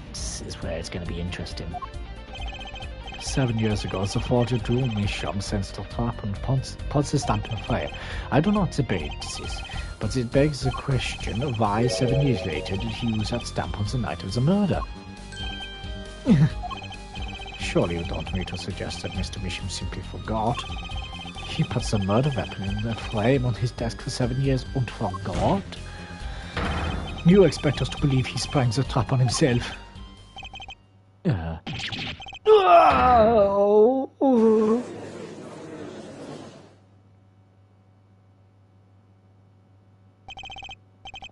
S5: This is where it's going to be interesting. 7 years ago, the forger drew me sham sensed a trap and puts the stamp in fire. I do not debate this, but it begs the question why 7 years later did he use that stamp on the night of the murder? Surely you don't mean to suggest that Mr. Misham simply forgot? He puts the murder weapon in the flame on his desk for 7 years and forgot? You expect us to believe he sprang the trap on himself?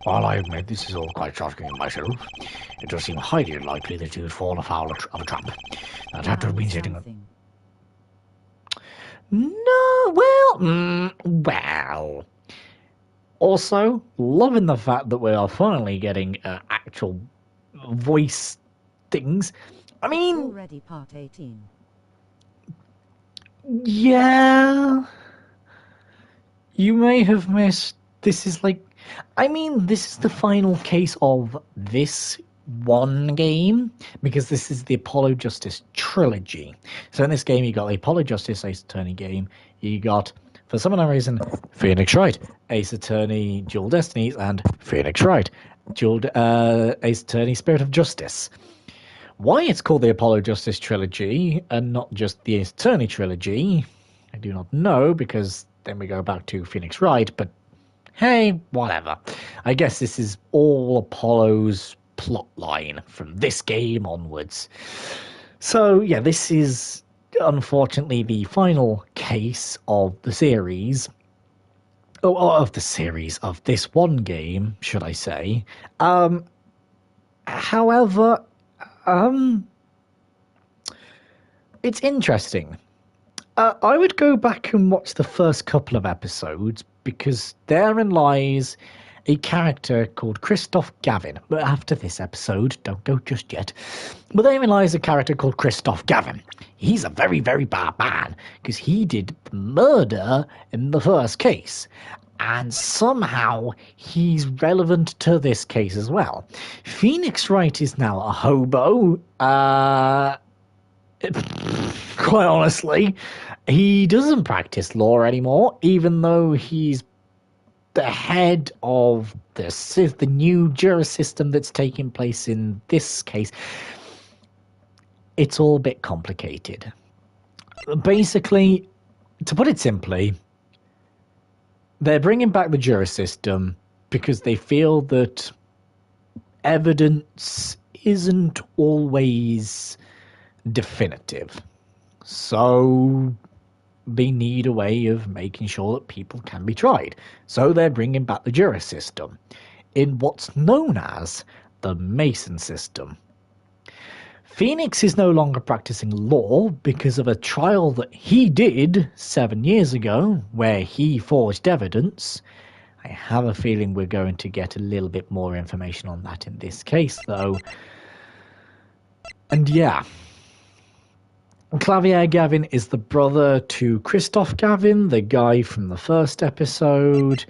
S5: While I admit this is all quite shocking in myself, it does seem highly unlikely that you would fall afoul of a trap. That had to have been setting up. No, well. Also, loving the fact that we are finally getting actual voice things. I mean,
S6: already part 18.
S1: Yeah. You may have missed. This is like. I mean, this is the final case of this one game, because this is the Apollo Justice Trilogy. So in this game, you got the Apollo Justice Ace Attorney game, you got, for some unknown reason, Phoenix Wright, Ace Attorney Dual Destinies, and Phoenix Wright, Ace Attorney Spirit of Justice. Why it's called the Apollo Justice Trilogy, and not just the Ace Attorney Trilogy, I do not know, because then we go back to Phoenix Wright, but hey, whatever. I guess this is all Apollo's plot line from this game onwards. So, yeah, this is unfortunately the final case of the series. Of this one game, should I say. However, it's interesting. I would go back and watch the first couple of episodes, because therein lies a character called Christoph Gavin. But after this episode, don't go just yet. But therein lies a character called Christoph Gavin. He's a very, very bad man, because he did murder in the first case. And somehow he's relevant to this case as well. Phoenix Wright is now a hobo. Quite honestly, he doesn't practice law anymore, even though he's the head of the new jury system that's taking place in this case. It's all a bit complicated. Basically, to put it simply, they're bringing back the jury system because they feel that evidence isn't always definitive. So they need a way of making sure that people can be tried. So they're bringing back the jury system in what's known as the Mason system. Phoenix is no longer practicing law because of a trial that he did 7 years ago where he forged evidence. I have a feeling we're going to get a little bit more information on that in this case, though. And yeah, Clavier Gavin is the brother to Christoph Gavin, the guy from the first episode.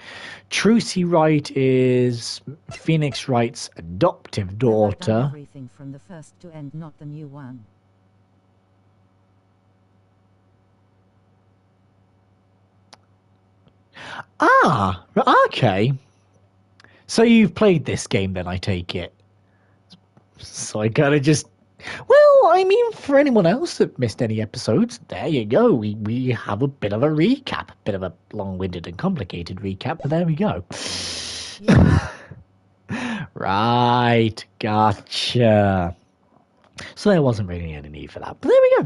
S1: Trucy Wright is Phoenix Wright's adoptive daughter.
S6: Everything from the first to end, not the new one.
S1: Ah, okay. So you've played this game then, I take it. So I gotta just... Well, I mean, for anyone else that missed any episodes, there you go. We have a bit of a recap. A bit of a long-winded and complicated recap, but there we go.
S6: Yeah.
S1: Right, gotcha. So there wasn't really any need for that. But there we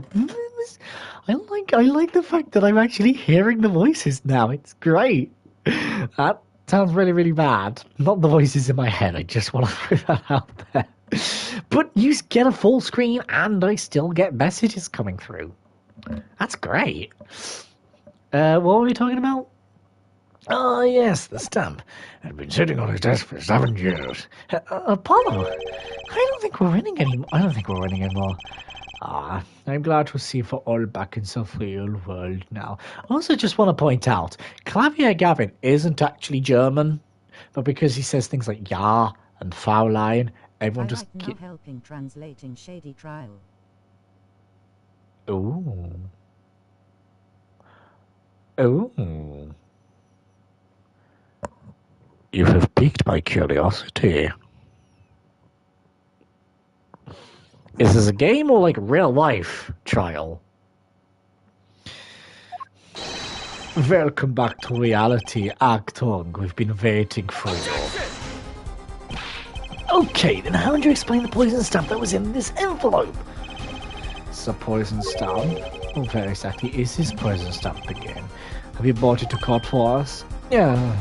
S1: go. I like the fact that I'm actually hearing the voices now. It's great. That sounds really, really bad. Not the voices in my head. I just want to throw that out there. But you get a full screen and I still get messages coming through. That's great. What were we talking about?
S5: Ah, yes, the stamp. It had been sitting on his desk for 7 years.
S1: Apollo, I don't think we're winning anymore. Ah, I'm glad to see we're all back in the real world now. I also just want to point out, Clavier Gavin isn't actually German, but because he says things like ja and Fraulein, everyone
S6: I
S1: just...
S6: like now helping translating shady trial.
S1: Ooh. Ooh.
S5: You have piqued my curiosity.
S1: Is this a game or like real life trial? Welcome back to reality, Actung. We've been waiting for you. Okay, then how would you explain the poison stamp that was in this envelope? It's a poison stamp? What very exactly is this poison stamp again? Have you brought it to court for us? Yeah.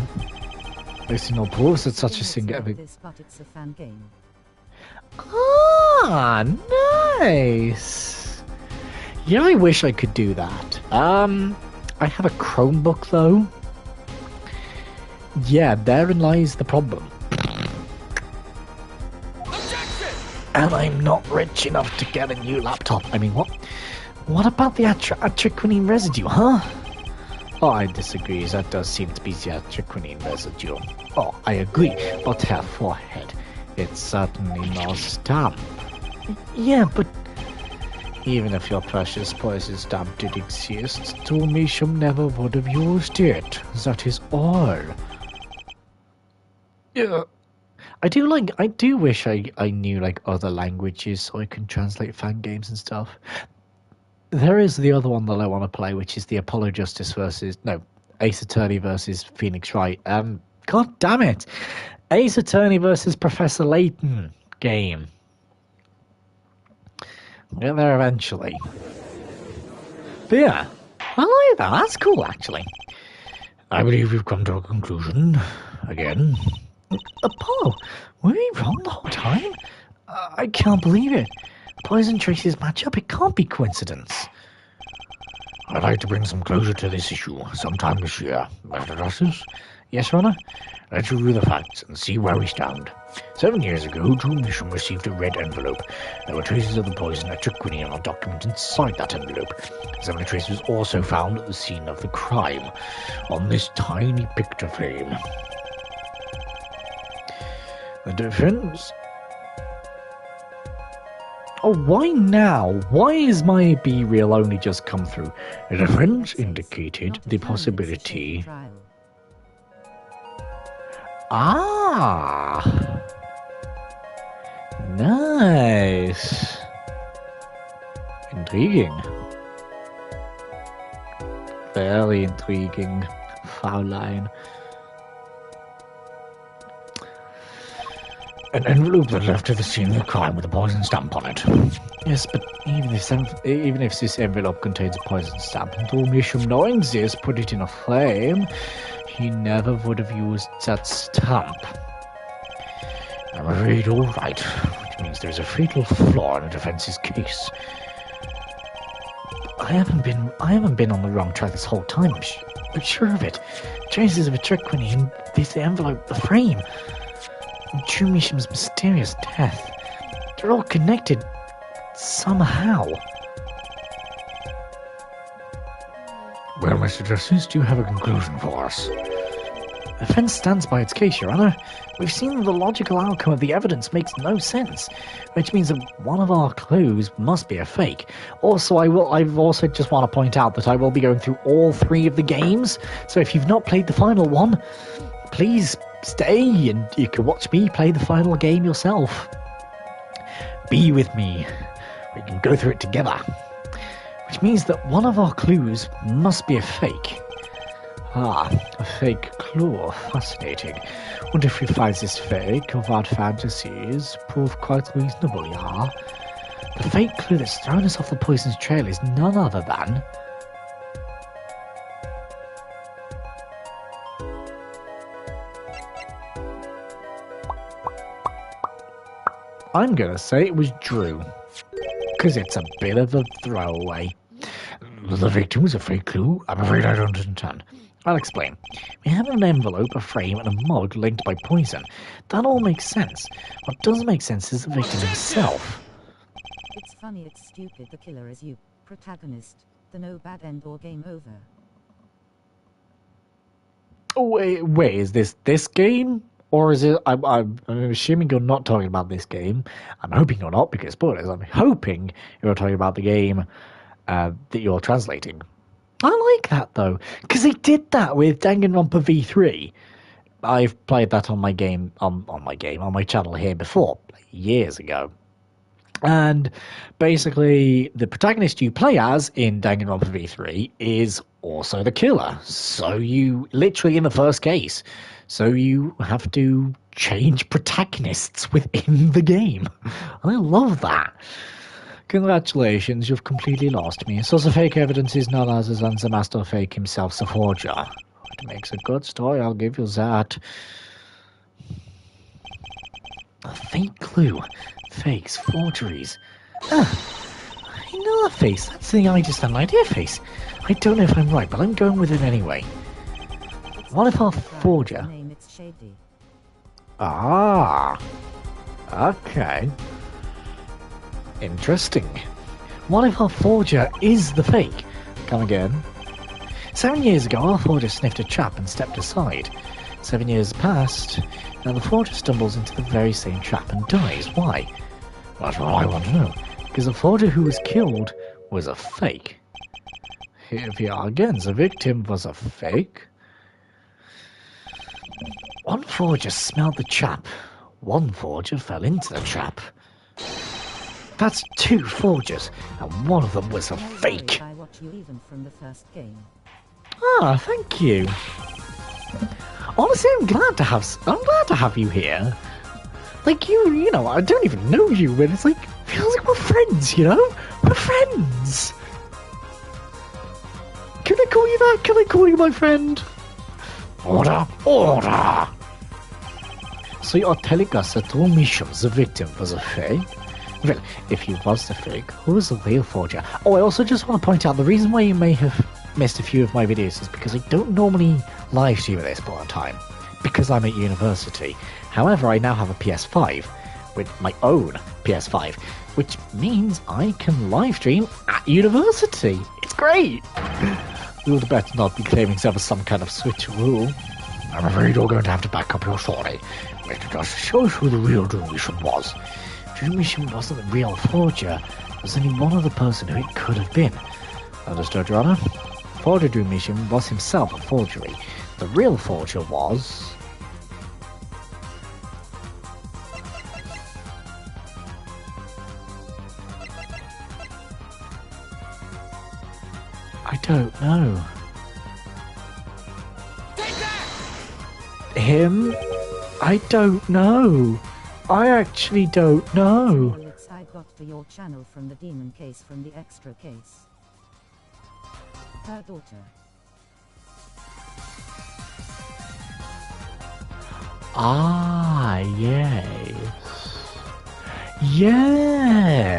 S1: I see no proofs that such a thing ever...
S6: This, but it's a fan game.
S1: Ah, nice. Yeah, I wish I could do that. I have a Chromebook though. Yeah, therein lies the problem. And I'm not rich enough to get a new laptop. I mean, what? What about the atriquinine residue, huh? Oh, I disagree. That does seem to be the atriquinine residue. Oh, I agree. But her forehead. It's certainly no stamp. Yeah, but... Even if your precious poison stamp did exist, Tomisham never would have used it. That is all. Yeah. I do wish I knew like other languages so I can translate fan games and stuff. There is the other one that I want to play, which is the Apollo Justice Ace Attorney versus Phoenix Wright. God damn it! Ace Attorney versus Professor Layton game. We'll get there eventually. But yeah, I like that. That's cool, actually.
S5: I believe we've come to a conclusion. Again.
S1: Apollo, were we wrong the whole time? I can't believe it. Poison traces match up. It can't be coincidence.
S5: I'd like to bring some closure to this issue sometime this year. Mr. Justice?
S1: Yes, Your Honor?
S5: Let's review the facts and see where we stand. 7 years ago, Tomisham received a red envelope. There were traces of the poison atriquinine on a document inside that envelope. Similar traces also found at the scene of the crime on this tiny picture frame.
S1: The defense... Oh, why now? Why is my B reel only just come through?
S5: The defense indicated the possibility...
S1: Ah! Nice! Intriguing. Very intriguing, Fraulein.
S5: An envelope that left at the scene of the crime with a poison stamp on it.
S1: Yes, but even if this envelope contains a poison stamp, and Tomisham, knowing this, put it in a frame, he never would have used that stamp.
S5: I'm afraid all right, which means there's a fatal flaw in the defense's case.
S1: I haven't been on the wrong track this whole time. I'm sure of it. Traces of atriquinine, this envelope, the frame. Tomisham's mysterious death. They're all connected somehow.
S5: Well, Mr. Justice, do you have a conclusion for us?
S1: The defense stands by its case, Your Honor. We've seen the logical outcome of the evidence makes no sense, which means that one of our clues must be a fake. Also, I also just want to point out that I will be going through all 3 of the games, so if you've not played the final one, please stay and you can watch me play the final game yourself. Be with me. We can go through it together. Which means that one of our clues must be a fake. Ah, a fake clue. Fascinating. Wonder if we find this fake of our fantasies prove quite reasonable, yeah? The fake clue that's thrown us off the poison's trail is none other than... I'm gonna say it was Drew. Because it's a bit of a throwaway.
S5: The victim was a fake clue? I'm afraid I don't understand.
S2: I'll explain. We have an envelope, a frame, and a mug linked by poison. That all makes sense. What doesn't make sense is the victim himself.
S6: It's funny, it's stupid. The killer is you, protagonist. The no bad end or game over.
S2: Oh, wait, is this game? Or is it... I'm assuming you're not talking about this game. I'm hoping you're not, because spoilers. I'm hoping you're talking about the game that you're translating. I like that, though, because they did that with Danganronpa V3. I've played that on my game, on my channel here before, years ago. And basically, the protagonist you play as in Danganronpa V3 is also the killer. So you, literally in the first case, so you have to change protagonists within the game. I love that. Congratulations, you've completely lost me. Source of fake evidence is none other than the master of fake himself, the forger. It makes a good story, I'll give you that. A fake clue. Fakes, forgeries. I know that face. That's the I just had an idea face. I don't know if I'm right, but I'm going with it anyway. What if our forger...
S6: Name, it's Shady.
S2: Ah. Okay. Interesting. What if our forger is the fake? Come again. 7 years ago, our forger sniffed a trap and stepped aside. 7 years passed. Now the forger stumbles into the very same trap and dies. Why? That's what I want to know. Because the forger who was killed was a fake. Here we are again. The victim was a fake. One forger smelled the trap. One forger fell into the trap. That's two forgers, and one of them was a fake.
S6: I watch you even from the first game.
S2: Ah, thank you. Honestly, I'm glad to have you here. Like you know, I don't even know you, but it's like feels like we're friends, you know? We're friends. Can I call you that? Can I call you my friend? Order, order. So you're telling us that all missions the victim was a fake? Well, if he was the fake, who was the real forger? Oh, I also just want to point out the reason why you may have missed a few of my videos is because I don't normally live stream at this point in time, because I'm at university. However, I now have a PS5, with my own PS5, which means I can live stream at university. It's great! You would better not be claiming yourself as some kind of switch rule.
S5: I'm afraid you're going to have to back up your story. Let me just show us who the real Drew Mission was.
S2: Drew Mission wasn't the real forger. There's only one other person who it could have been. Understood, Your Honor? Forger Drew Mission was himself a forgery. The real forger was... I don't know. Him? I don't know. I actually don't know.
S6: I got to your channel from the demon case from the extra case. Her daughter.
S2: Ah, yes. Yes.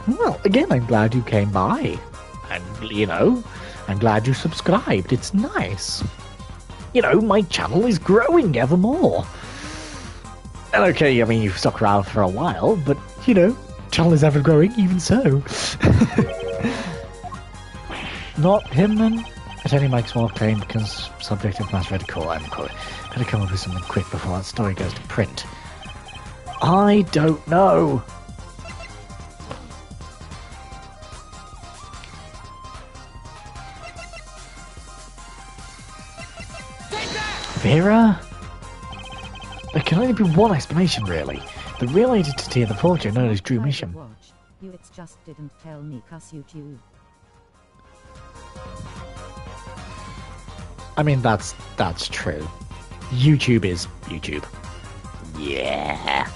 S2: Well, again, I'm glad you came by. And, you know, I'm glad you subscribed. It's nice. You know, my channel is growing ever more. And okay, I mean, you've stuck around for a while, but, you know, channel is ever growing, even so. Not him, then? Attorney makes more claim because subject of mass radical, I'm quote. Better come up with something quick before that story goes to print. I don't know. Vera? There can only be one explanation, really. The real identity of the forger known as Drew Mission.
S6: Watch. You it's just didn't tell me cuss you too.
S2: I mean, that's true. YouTube is YouTube. Yeah.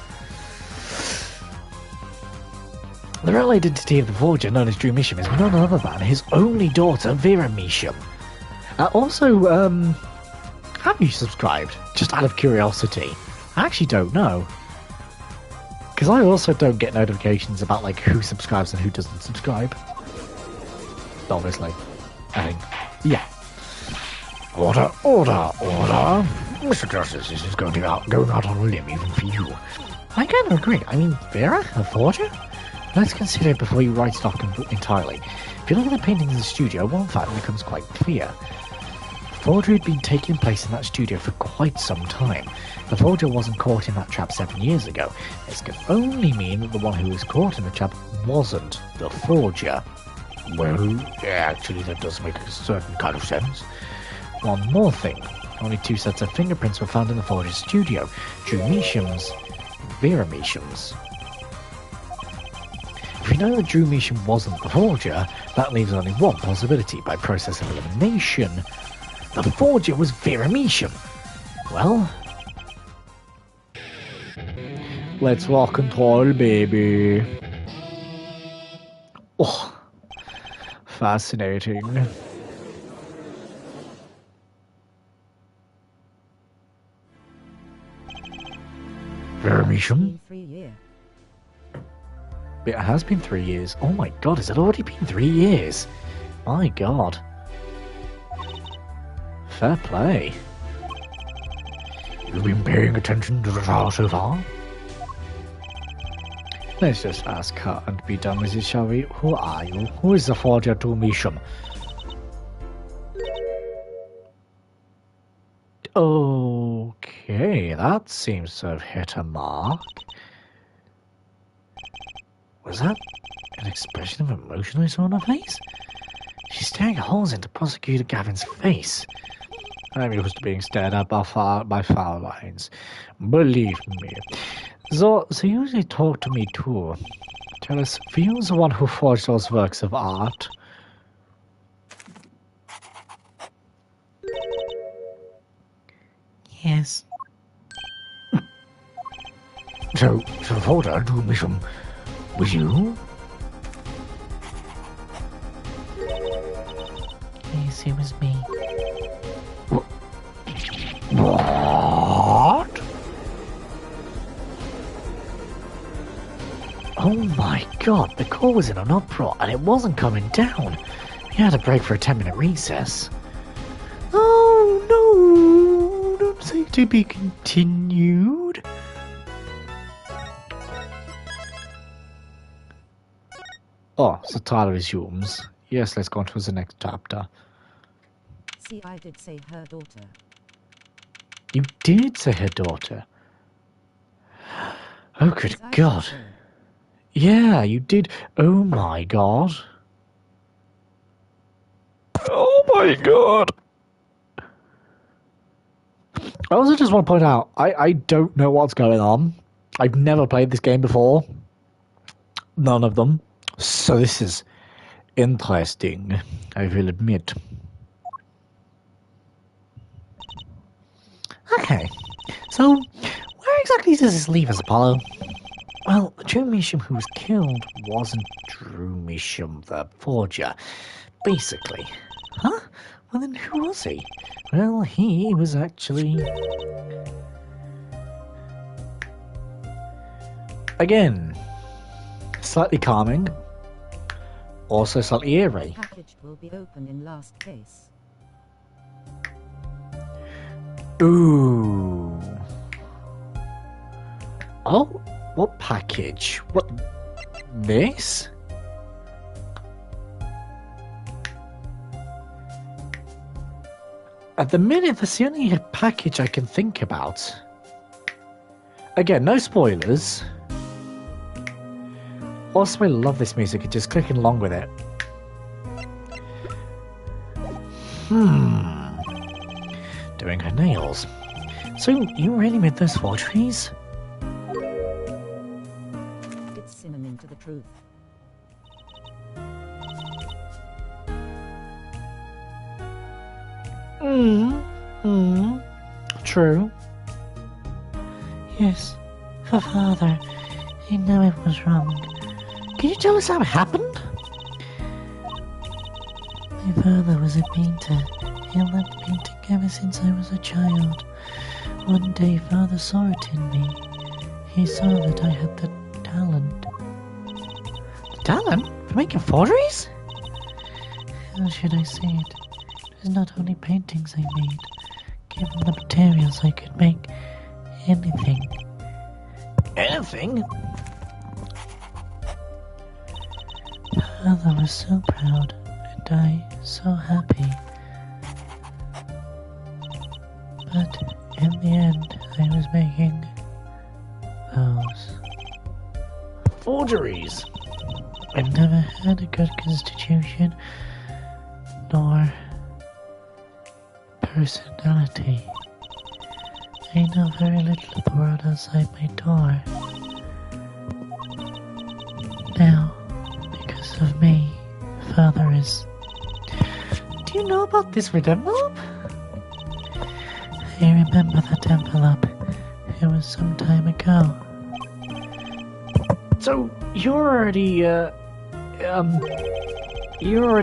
S2: The real identity of the forger known as Drew Mission is none other than his only daughter, Vera Mission. Also, have you subscribed? Just out of curiosity. I actually don't know. Because I also don't get notifications about, like, who subscribes and who doesn't subscribe.
S1: obviously. I think.
S5: Yeah. Order, order, order. Mr. Justice, this is going out on a limb even for you.
S1: I kind of agree. I mean, Vera, a forger? Let's consider it before you write it off entirely. If you look at the paintings in the studio, one fact becomes quite clear. Forgery had been taking place in that studio for quite some time. The forger wasn't caught in that trap 7 years ago. This can only mean that the one who was caught in the trap wasn't the forger.
S5: Well, actually, that does make a certain kind of sense.
S1: One more thing. Only 2 sets of fingerprints were found in the forger's studio. Drew Measham's, Vera Measham's. If we know that Drew Measham wasn't the forger, that leaves only one possibility. By process of elimination, the forger was Vera Measham. Well, let's rock and roll, baby. Oh, fascinating.
S5: Vera Measham?
S6: 3 years.
S1: It has been 3 years. Oh my god, has it already been 3 years? My god. Fair play.
S5: You've been paying attention to the trial so far?
S1: Let's just ask her and be done with it, shall we? Who are you? Who is the forger to Measham? Okay, that seems to have hit a mark. Was that an expression of emotion I saw on her face? She's staring holes into Prosecutor Gavin's face. I'm used to being stared at by foul lines. Believe me. So you usually talk to me too. Tell us, for you the one who forged those works of art?
S2: Yes.
S5: So the forger to Measham was you?
S2: Yes, it was me.
S5: What?
S1: Oh my god, the call was in an uproar and it wasn't coming down. We had to break for a 10-minute recess. Oh no, don't say to be continued. Oh, so Tyler resumes. Yes, let's go on to the next chapter.
S6: See, I did say her daughter.
S1: You did say her daughter. Oh, good
S6: As I
S1: god.
S6: said so.
S1: Yeah, you did. Oh my god. Oh my god. I also just want to point out, I don't know what's going on. I've never played this game before. None of them. So this is interesting, I will admit. Okay, so where exactly does this leave us, Apollo? Well, Drew Measham who was killed wasn't Drew Measham the forger, basically. Huh? Well then who was he? Well, he was actually... Again, slightly calming, also slightly eerie.
S6: Package will be open in last case.
S1: Ooh. Oh, what package? What? This? At the minute, that's the only package I can think about. Again, no spoilers. Also, I love this music, it's just clicking along with it. Doing her nails. So, you really made those forgeries?
S6: It's synonym to the truth.
S1: True.
S2: Yes, for father. He knew it was wrong.
S1: Can you tell us how it happened?
S2: My father was a painter. He loved painting ever since I was a child. One day, father saw it in me. He saw that I had the talent.
S1: Talent? For making forgeries?
S2: How should I say it? It was not only paintings I made. Given the materials, I could make anything.
S1: Anything?
S2: Father was so proud, and I so happy. But in the end, I was making those.
S1: Forgeries.
S2: I've never had a good constitution, nor personality. I know very little of the world outside my door. Now, because of me, Father is...
S3: Do you know about this red envelope?
S2: I remember that envelope. It was some time ago.
S3: So, you're already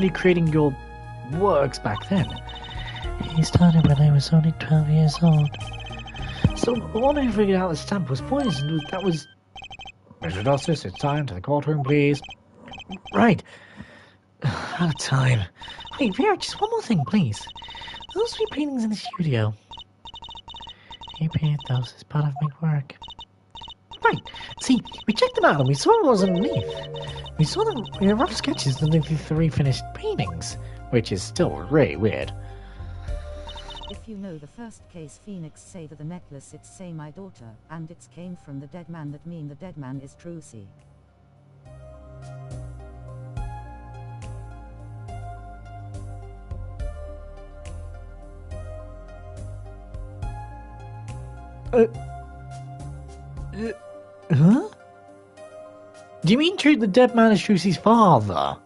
S3: creating your works back then.
S2: He started when I was only 12 years old.
S3: So, when I figured out the stamp was poisoned, that was... Mr. Justice, it's time to the courtroom, please. Right. Out of time. Wait, Vera, just one more thing, please. Those 3 paintings in the studio.
S2: He painted those as part of my work.
S3: Right. See, we checked them out and we saw what was underneath. We saw them in rough sketches of the 3 finished paintings, which is still really weird.
S6: If you know the first case, Phoenix say that the necklace it's say my daughter, and it's came from the dead man, that mean the dead man is Trilogy.
S3: Huh? Do you mean the dead man is Trucy's father?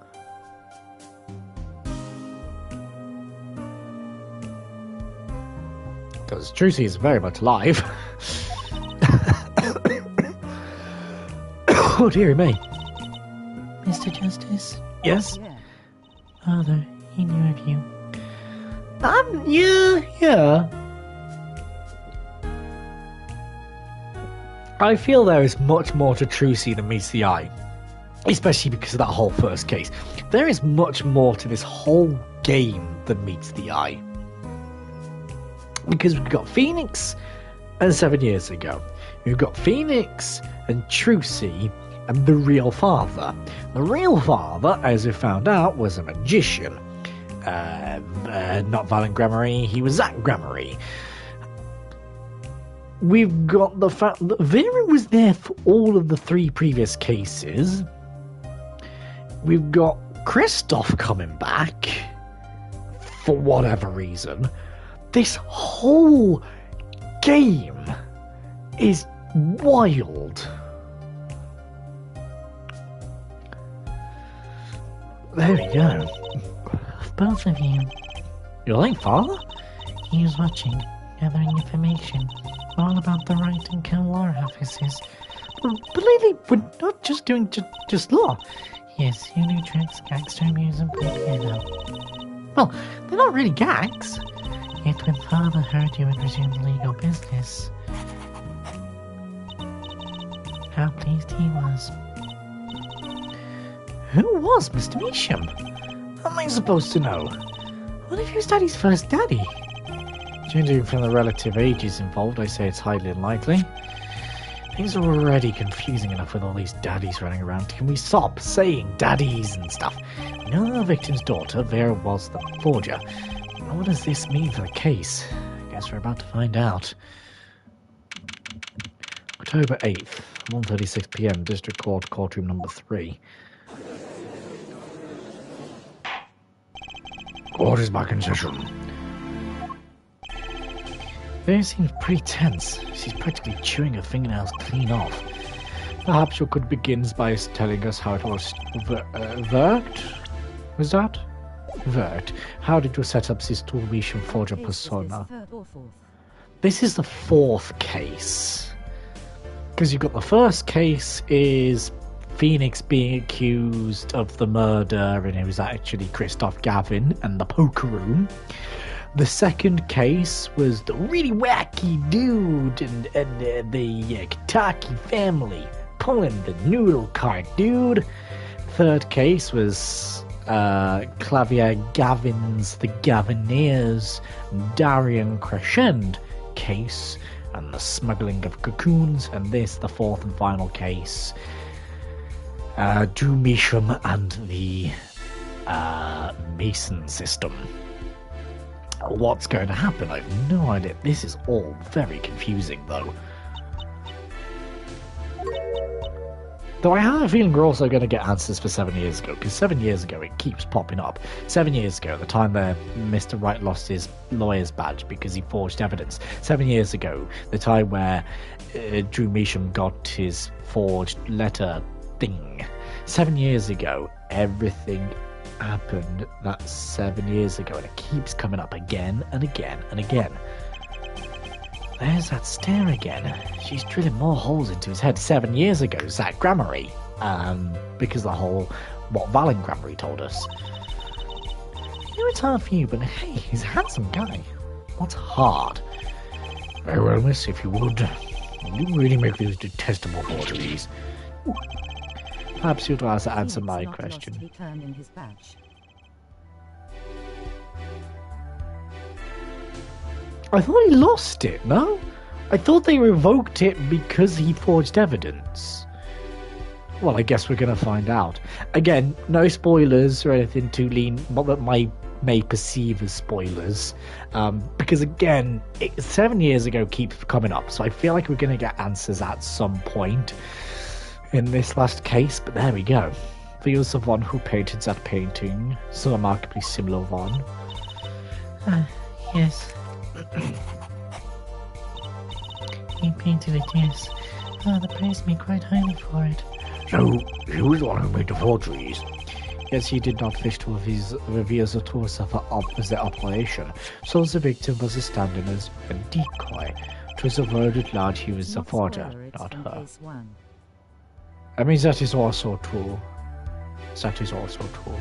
S3: Because Trucy is very much alive. Oh dear me.
S2: Mr. Justice?
S3: Yes?
S6: Yeah.
S2: Father, he knew of you.
S3: Yeah. I feel there is much more to Trucy than meets the eye. Especially because of that whole first case. There is much more to this whole game than meets the eye. Because we've got Phoenix and 7 years ago. We've got Phoenix and Trucy and the real father. The real father, as we found out, was a magician. Not Valen Gramarye, he was Zach Gramarye. We've got the fact that Vera was there for all of the 3 previous cases. We've got Kristoff coming back for whatever reason. This whole game is wild. There we go.
S2: Both of you.
S3: Your late father?
S2: He was watching, gathering information, all about the right and kill law offices.
S3: But lately, we're not just doing just law.
S2: Yes, you knew tricks, gangster abuse, and piano.
S3: Well, they're not really gags.
S2: Yet when Father heard you and resumed legal business, how pleased he was.
S3: Who was Mr. Measham? How am I supposed to know? What if he was Daddy's first daddy? Judging from the relative ages involved, I say it's highly unlikely. Things are already confusing enough with all these daddies running around. Can we stop saying daddies and stuff? We know that the victim's daughter, Vera, was the forger. What does this mean for the case? I guess we're about to find out. October 8th, 1:36 PM, District Court, courtroom number 3. Court is back in session. Vera seems pretty tense. She's practically chewing her fingernails clean off. Perhaps you could begin by telling us how it was worked? Was that? Worked. How did you set up this Measham forger persona? This is the 4th case. Because you've got the first case is Phoenix being accused of the murder, and it was actually Kristoff Gavin and the poker room. The second case was the really wacky dude and the Kentucky family pulling the noodle cart dude. Third case was
S1: Clavier Gavin's The Gavineers, Darian Crescend case, and the smuggling of cocoons, and this, the fourth and final case, Drew Measham and the Mason system. What's going to happen? I have no idea. This is all very confusing, though. Though I have a feeling we're also going to get answers for 7 years ago, because 7 years ago it keeps popping up. 7 years ago, the time that Mr. Wright lost his lawyer's badge because he forged evidence. 7 years ago, the time where Drew Measham got his forged letter thing. 7 years ago, everything happened. That's 7 years ago, and it keeps coming up again and again and again. There's that stare again. She's drilling more holes into his head. 7 years ago, Zach Grammary. Because the whole what Valen Grammary told us. You know, it's hard for you, but hey, he's a handsome guy. What's hard?
S5: Very well, miss, if you would. You really make these detestable forgeries.
S1: Perhaps you'd rather answer
S6: Phoenix
S1: my
S6: not
S1: question.
S6: lost return in his badge.
S1: I thought he lost it, no? I thought they revoked it because he forged evidence. Well, I guess we're going to find out. Again, no spoilers or anything too lean, what that may perceive as spoilers. Because again, 7 years ago keeps coming up, so I feel like we're going to get answers at some point in this last case, but there we go. Feels the one who painted that painting, so remarkably similar one.
S2: Yes. He painted it, yes. Father praised me quite highly for it.
S5: So, he was the one who made the forgeries.
S1: Yes, he did not wish to reveal the truth of the operation, so the victim was standing as a decoy. To the world at large, he was the
S6: Not
S1: forger,
S6: spoiler, it's
S1: not
S6: from
S1: her.
S6: case 1.
S1: I mean, that is also true. That is also true.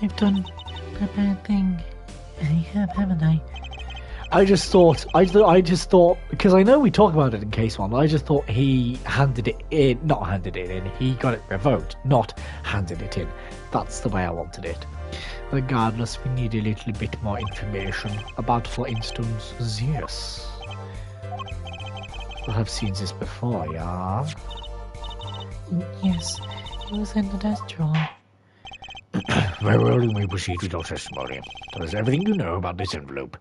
S2: I've done a bad thing. I have, haven't I?
S1: I just thought, because I know we talk about it in case 1, I just thought he handed it in, not handed it in, he got it revoked, not handed it in. That's the way I wanted it. Regardless, we need a little bit more information about, for instance, Zeus. We have seen this before, yeah?
S2: Yes, it was in the desk drawer.
S5: Very well, you may proceed with your testimony. Tell us everything you know about this envelope.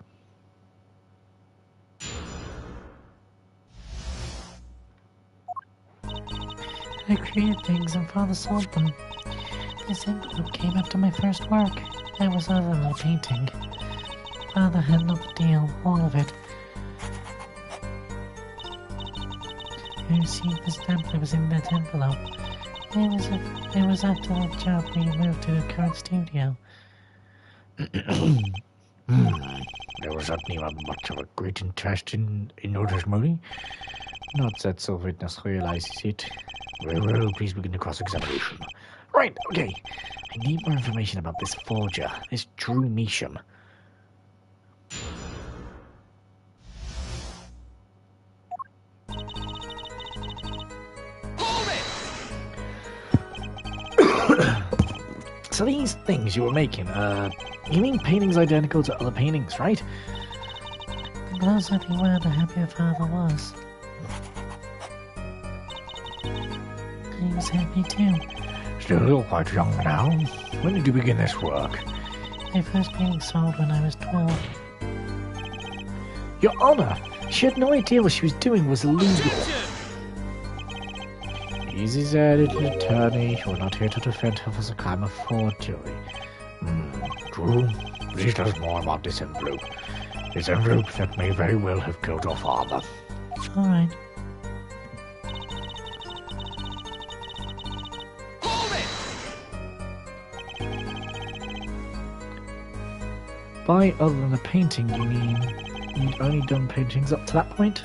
S2: I created things and Father sold them. This envelope came after my first work. That was other than a painting. Father had no deal, all of it. I received the stamp that was in that envelope. It was after that job we moved to the current studio.
S5: There was certainly not much of a great interest in your testimony.
S1: Not that the witness realizes it.
S5: Very well, please begin the cross-examination.
S1: Right, okay. I need more information about this forger, this Drew Measham. So these things you were making, you mean paintings identical to other paintings, right?
S2: The closer they were, the happier Father was. I was happy too.
S5: Still quite young now. When did you begin this work?
S2: My first painting sold when I was 12.
S1: Your Honor, she had no idea what she was doing was illegal. Easy there, little attorney. You're not here to defend her for the crime of forgery.
S5: True. Please tell us more about this envelope. This envelope that may very well have killed your father.
S2: Alright.
S1: By other than a painting, you mean you'd only done paintings up to that point?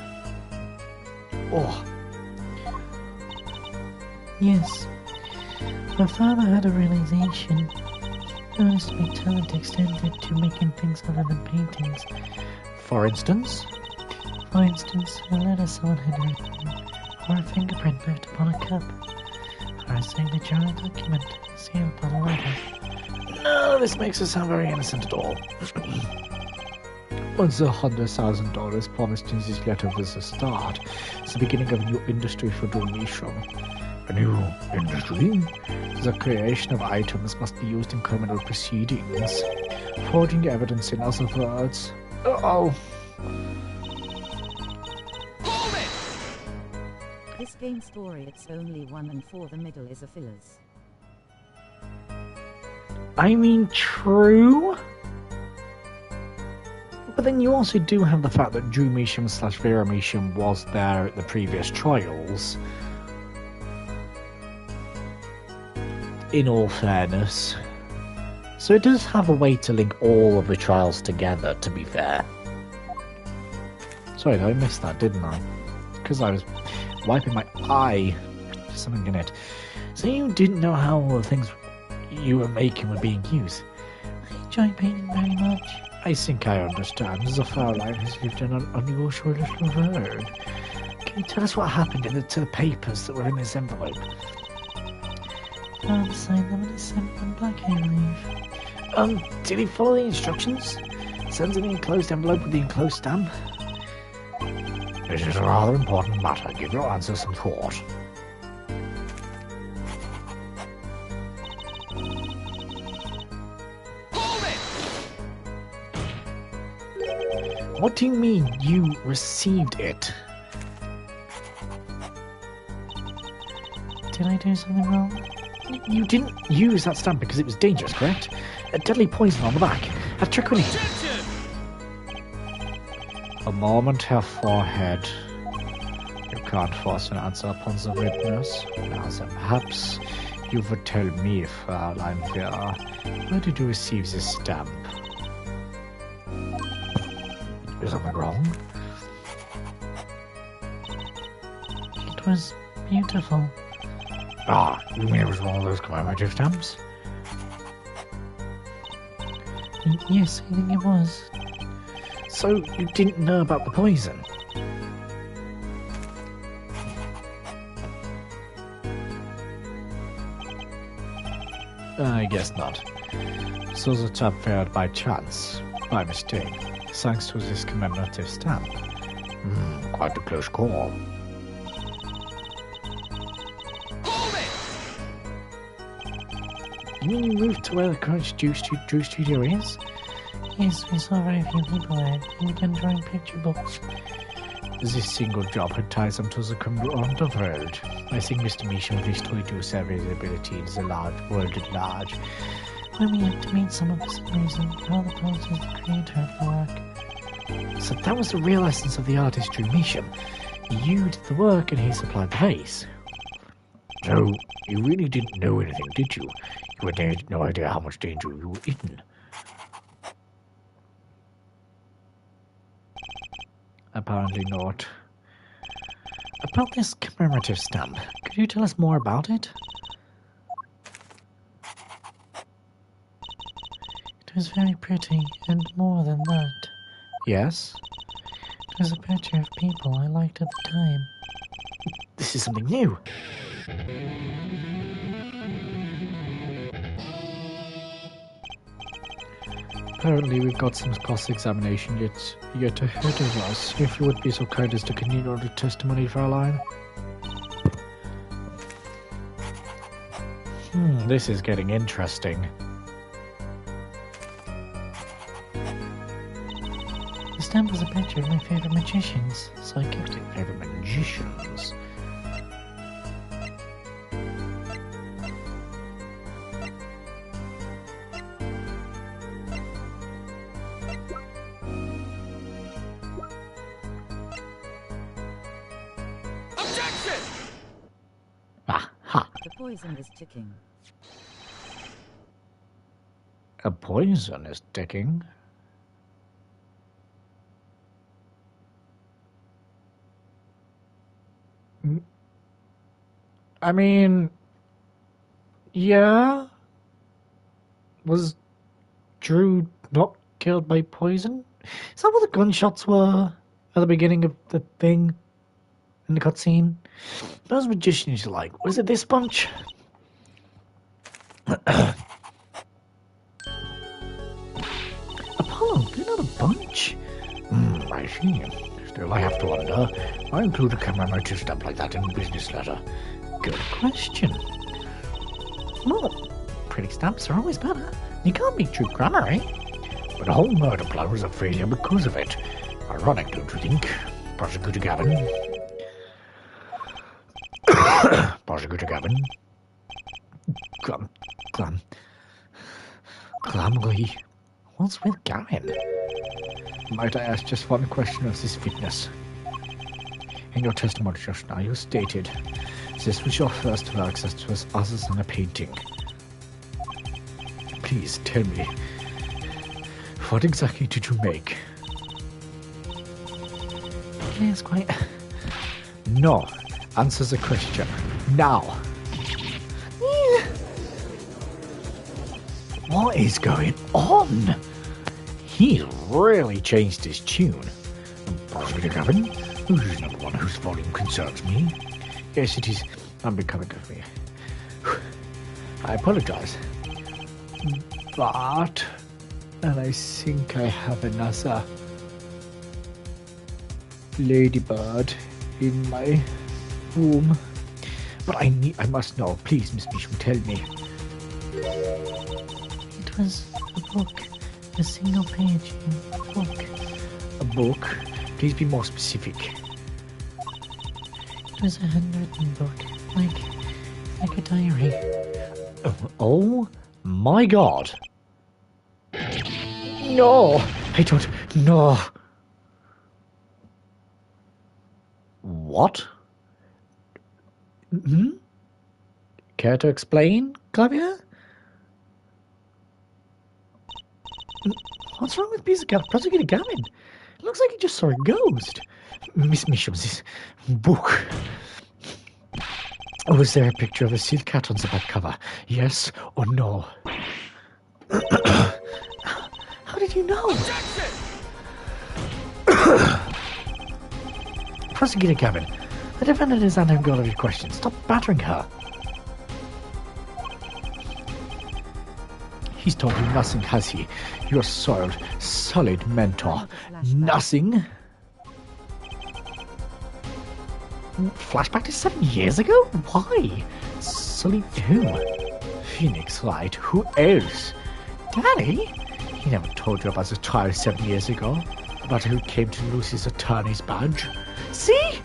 S1: Oh.
S2: Yes. My father had a realization. He noticed my talent extended to making things other than paintings.
S1: For instance?
S2: For instance, a letter someone had written. or a fingerprint left upon a cup, or a signature on a document sealed upon a letter.
S1: No, this makes us sound very innocent at all.
S3: Once $100,000 promised in this letter was the start. It's the beginning of a new industry for donation.
S5: A new industry?
S3: The creation of items must be used in criminal proceedings. Forging evidence, in other words.
S1: Uh-oh.
S4: Hold it!
S6: This game story, it's only 1 and 4, the middle is a fillers.
S1: I mean, true. But then you also do have the fact that Drew Measham / Vera Measham was there at the previous trials. In all fairness. So it does have a way to link all of the trials together, to be fair.
S3: Sorry, I missed that, didn't I? Because I was wiping my eye.
S1: There's something in it. So you didn't know how all the things you were making were being used.
S2: I enjoy painting very much.
S3: I think I understand. The Fraulein has lived in an unusual little world.
S1: Can you tell us what happened to the papers that were in this envelope?
S2: I'll sign them in a simple black hair leaf.
S1: Did he follow the instructions? Sends in the enclosed envelope with the enclosed stamp?
S5: This is a rather important matter. Give your answer some thought.
S4: Hold it!
S1: What do you mean you received it?
S2: Did I do something wrong?
S1: You didn't use that stamp because it was dangerous, correct? A deadly poison on the back. A trichinin.
S4: Objection!
S3: A moment, her forehead. You can't force an answer upon the witness. Now then, perhaps you would tell me, Fraulein Vera, where did you receive this stamp?
S5: Is something wrong?
S2: It was beautiful.
S5: Ah, you mean it was one of those commemorative stamps?
S2: Yes, I think it was.
S1: So you didn't know about the poison?
S3: I guess not. So the chap failed by chance, by mistake, thanks to this commemorative stamp.
S5: Quite a close call.
S4: Hold it!
S1: You mean you moved to where the current Drew studio is?
S2: Yes, we saw very few people there. We began drawing picture books.
S3: This single job had ties them to the criminal underworld. I think Mr. Measham wished to reduce their visibility in the large world at large.
S2: When we had to meet someone for some reason, Father Paul was the creator of the work.
S1: So that was the real essence of the artist Drew Measham. You did the work and he supplied the base.
S5: So, you really didn't know anything, did you? You had no idea how much danger you were in.
S3: Apparently not.
S1: About this commemorative stamp, could you tell us more about it?
S2: It was very pretty, and more than that.
S3: Yes?
S2: It was a picture of people I liked at the time.
S1: This is something new.
S3: Apparently we've got some cross-examination yet ahead of us. If you would be so kind as to continue the testimony, Fraulein.
S1: This is getting interesting.
S2: The stamp was a picture of my favorite magicians, so I kept it.
S5: Favorite magicians?
S4: Objection!
S1: Aha!
S6: The poison is ticking.
S3: A poison is ticking. I mean, yeah. Was Drew not killed by poison? Is that what the gunshots were at the beginning of the thing?
S1: in the cutscene. Those magicians you like. Was it this bunch? Apollo, you're not a bunch.
S5: I see. Still, I have to wonder. Why include a commemorative stamp like that in a business letter?
S1: Good question. Well, pretty stamps are always better. You can't be true grammar, eh?
S5: But the whole murder plan was a failure because of it. Ironic, don't you think? Prosecutor Gavin. Prosecutor Gavin.
S1: Glumly. What's with Gavin?
S3: Might I ask just one question of this witness? In your testimony just now, you stated this was your first work that was other than a painting. Please tell me, what exactly did you make?
S1: Yes, quite.
S3: No. Answer the question. Now.
S1: What is going on? He's really changed his tune.
S5: Prosecutor Gavin, this is number one whose volume concerns me.
S3: Yes, it is unbecoming of me. I apologize. But, and I think I have another ladybird in my room. But I must know. Please, Miss Misham, tell me.
S2: It was a book. A single page book.
S3: A book? Please be more specific.
S2: It was a handwritten book. Like a diary.
S1: Oh my god.
S3: No! I don't... No!
S1: What? Care to explain, Claudia? What's wrong with Prosecutor Gavin? It looks like he just saw a ghost.
S3: Miss Misham's this book. Was there a picture of a seal cat on the back cover? Yes or no?
S1: How did you know? Prosecutor Gavin, the defendant is answering all of your questions. Stop battering her.
S3: He's told you nothing, has he? Your solid mentor. Nothing?
S1: Flashback to 7 years ago? Why?
S3: Sully who? Phoenix, right? Who else?
S1: Daddy?
S3: He never told you about the trial 7 years ago? About who came to lose his attorney's badge?
S1: See?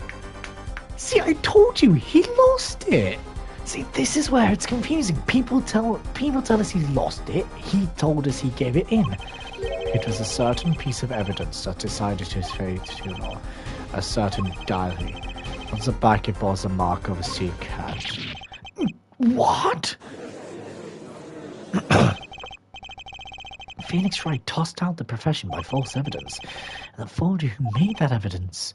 S1: See, I told you, he lost it. See, this is where it's confusing. People tell us he lost it. He told us he gave it in.
S3: It was a certain piece of evidence that decided his fate, you know. A certain diary. On the back it bore the mark of a sea cat.
S1: What? Phoenix Wright tossed out the profession by false evidence. And the forger who made that evidence...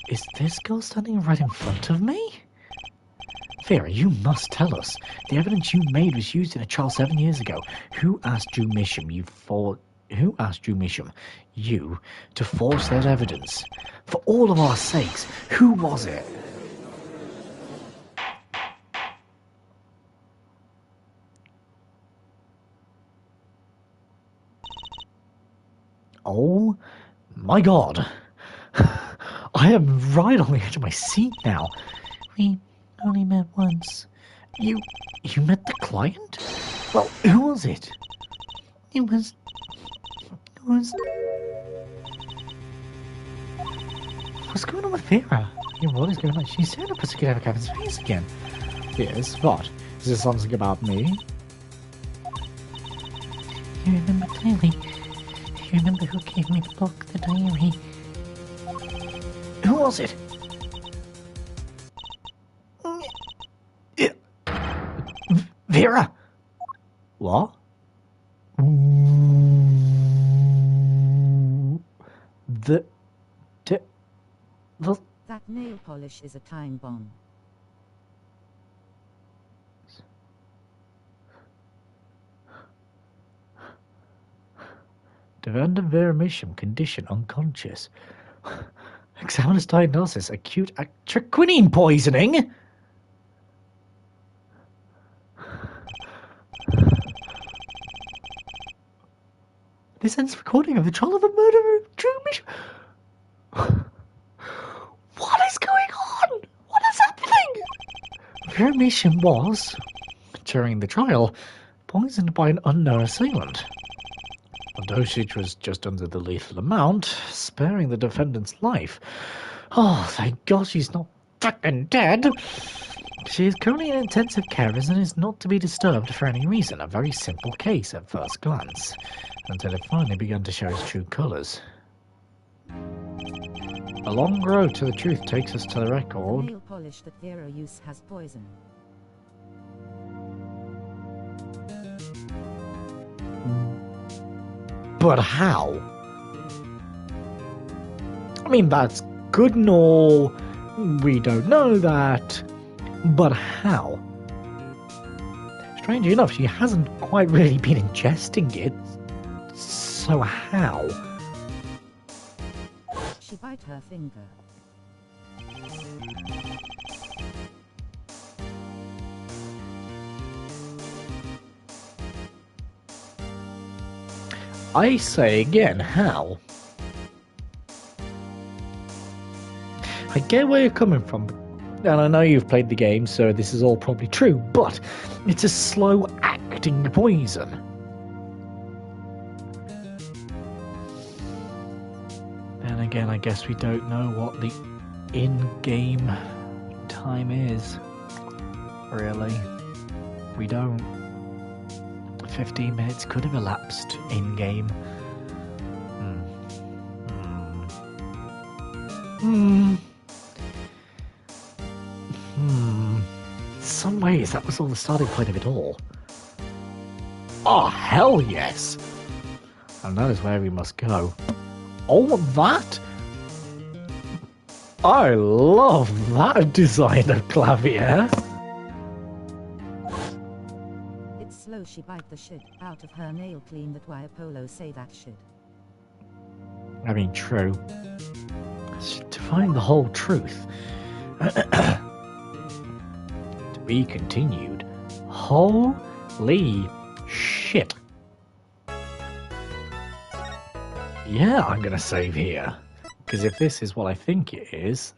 S1: Is this girl standing right in front of me? Vera, you must tell us. The evidence you made was used in a trial 7 years ago. Who asked Drew Misham you to forge that evidence? For all of our sakes, who was it? Oh my god. I am right on the edge of my seat now.
S2: We only met once.
S1: You met the client? Well, who was it?
S2: It was...
S1: What's going on with Vera?
S3: Yeah, what is going on? She's staring at Prosecutor Gavin's face again. Yes, what? Is there something about me?
S2: You remember clearly. You remember who gave me the book, the diary.
S1: Who was it? Vera!
S3: What?
S6: That nail polish is a time bomb.
S3: Defendant Vera Misham, condition unconscious.
S1: Examiner's diagnosis, acute quinine poisoning? This ends recording of the trial of the murder of Drew Mission. What is going on? What is happening? Drew Mission was, during the trial, poisoned by an unknown assailant. The dosage was just under the lethal amount, sparing the defendant's life. Oh, thank God she's not fucking dead. She is currently in intensive care and is not to be disturbed for any reason. A very simple case at first glance, until it finally began to show its true colours. A long road to the truth takes us to the record.
S6: Nail polish that zero use has poison.
S1: But how? I mean, that's good and all. We don't know that. But how? Strangely enough, she hasn't quite really been ingesting it. So how?
S6: She bite her finger.
S1: I say again, how? I get where you're coming from, and I know you've played the game, so this is all probably true, but it's a slow-acting poison. Then again, I guess we don't know what the in-game time is. Really. We don't. 15 minutes could have elapsed in-game. In some ways, that was all the starting point of it all. Oh, hell yes! And that is where we must go. Oh, that? I love that design of Clavier.
S6: It's slow she bite the shit out of her nail clean that why Apollo say that shit.
S1: I mean, true. To find the whole truth. To be continued. Holy shit. Yeah, I'm gonna save here. Because if this is what I think it is,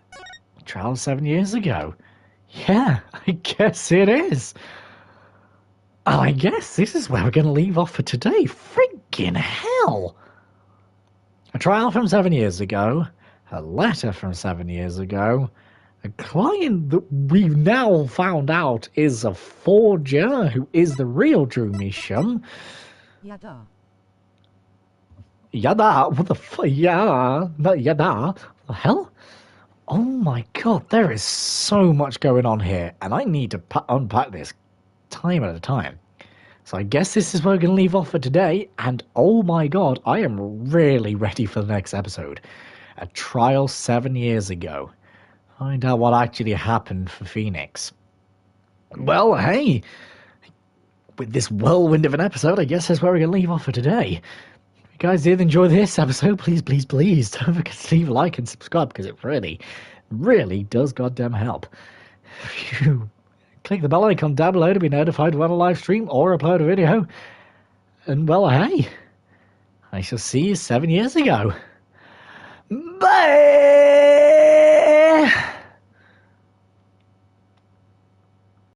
S1: trial 7 years ago. Yeah, I guess it is. And I guess this is where we're gonna leave off for today. Friggin' hell! A trial from 7 years ago, a letter from 7 years ago, a client that we've now found out is a forger who is the real Drew Misham.
S6: Yada.
S1: Yada? What the fuck? Yeah, not yada. What the hell? Oh my god, there is so much going on here, and I need to unpack this time at a time. So I guess this is where we're going to leave off for today, and oh my god, I am really ready for the next episode. A trial 7 years ago. Find out what actually happened for Phoenix. Well, hey, with this whirlwind of an episode, I guess that's where we're going to leave off for today. If you guys did enjoy this episode, please don't forget to leave a like and subscribe, because it really, really does goddamn help. If you click the bell icon down below to be notified when I live stream or upload a video. And well, hey, I shall see you 7 years ago. Bye!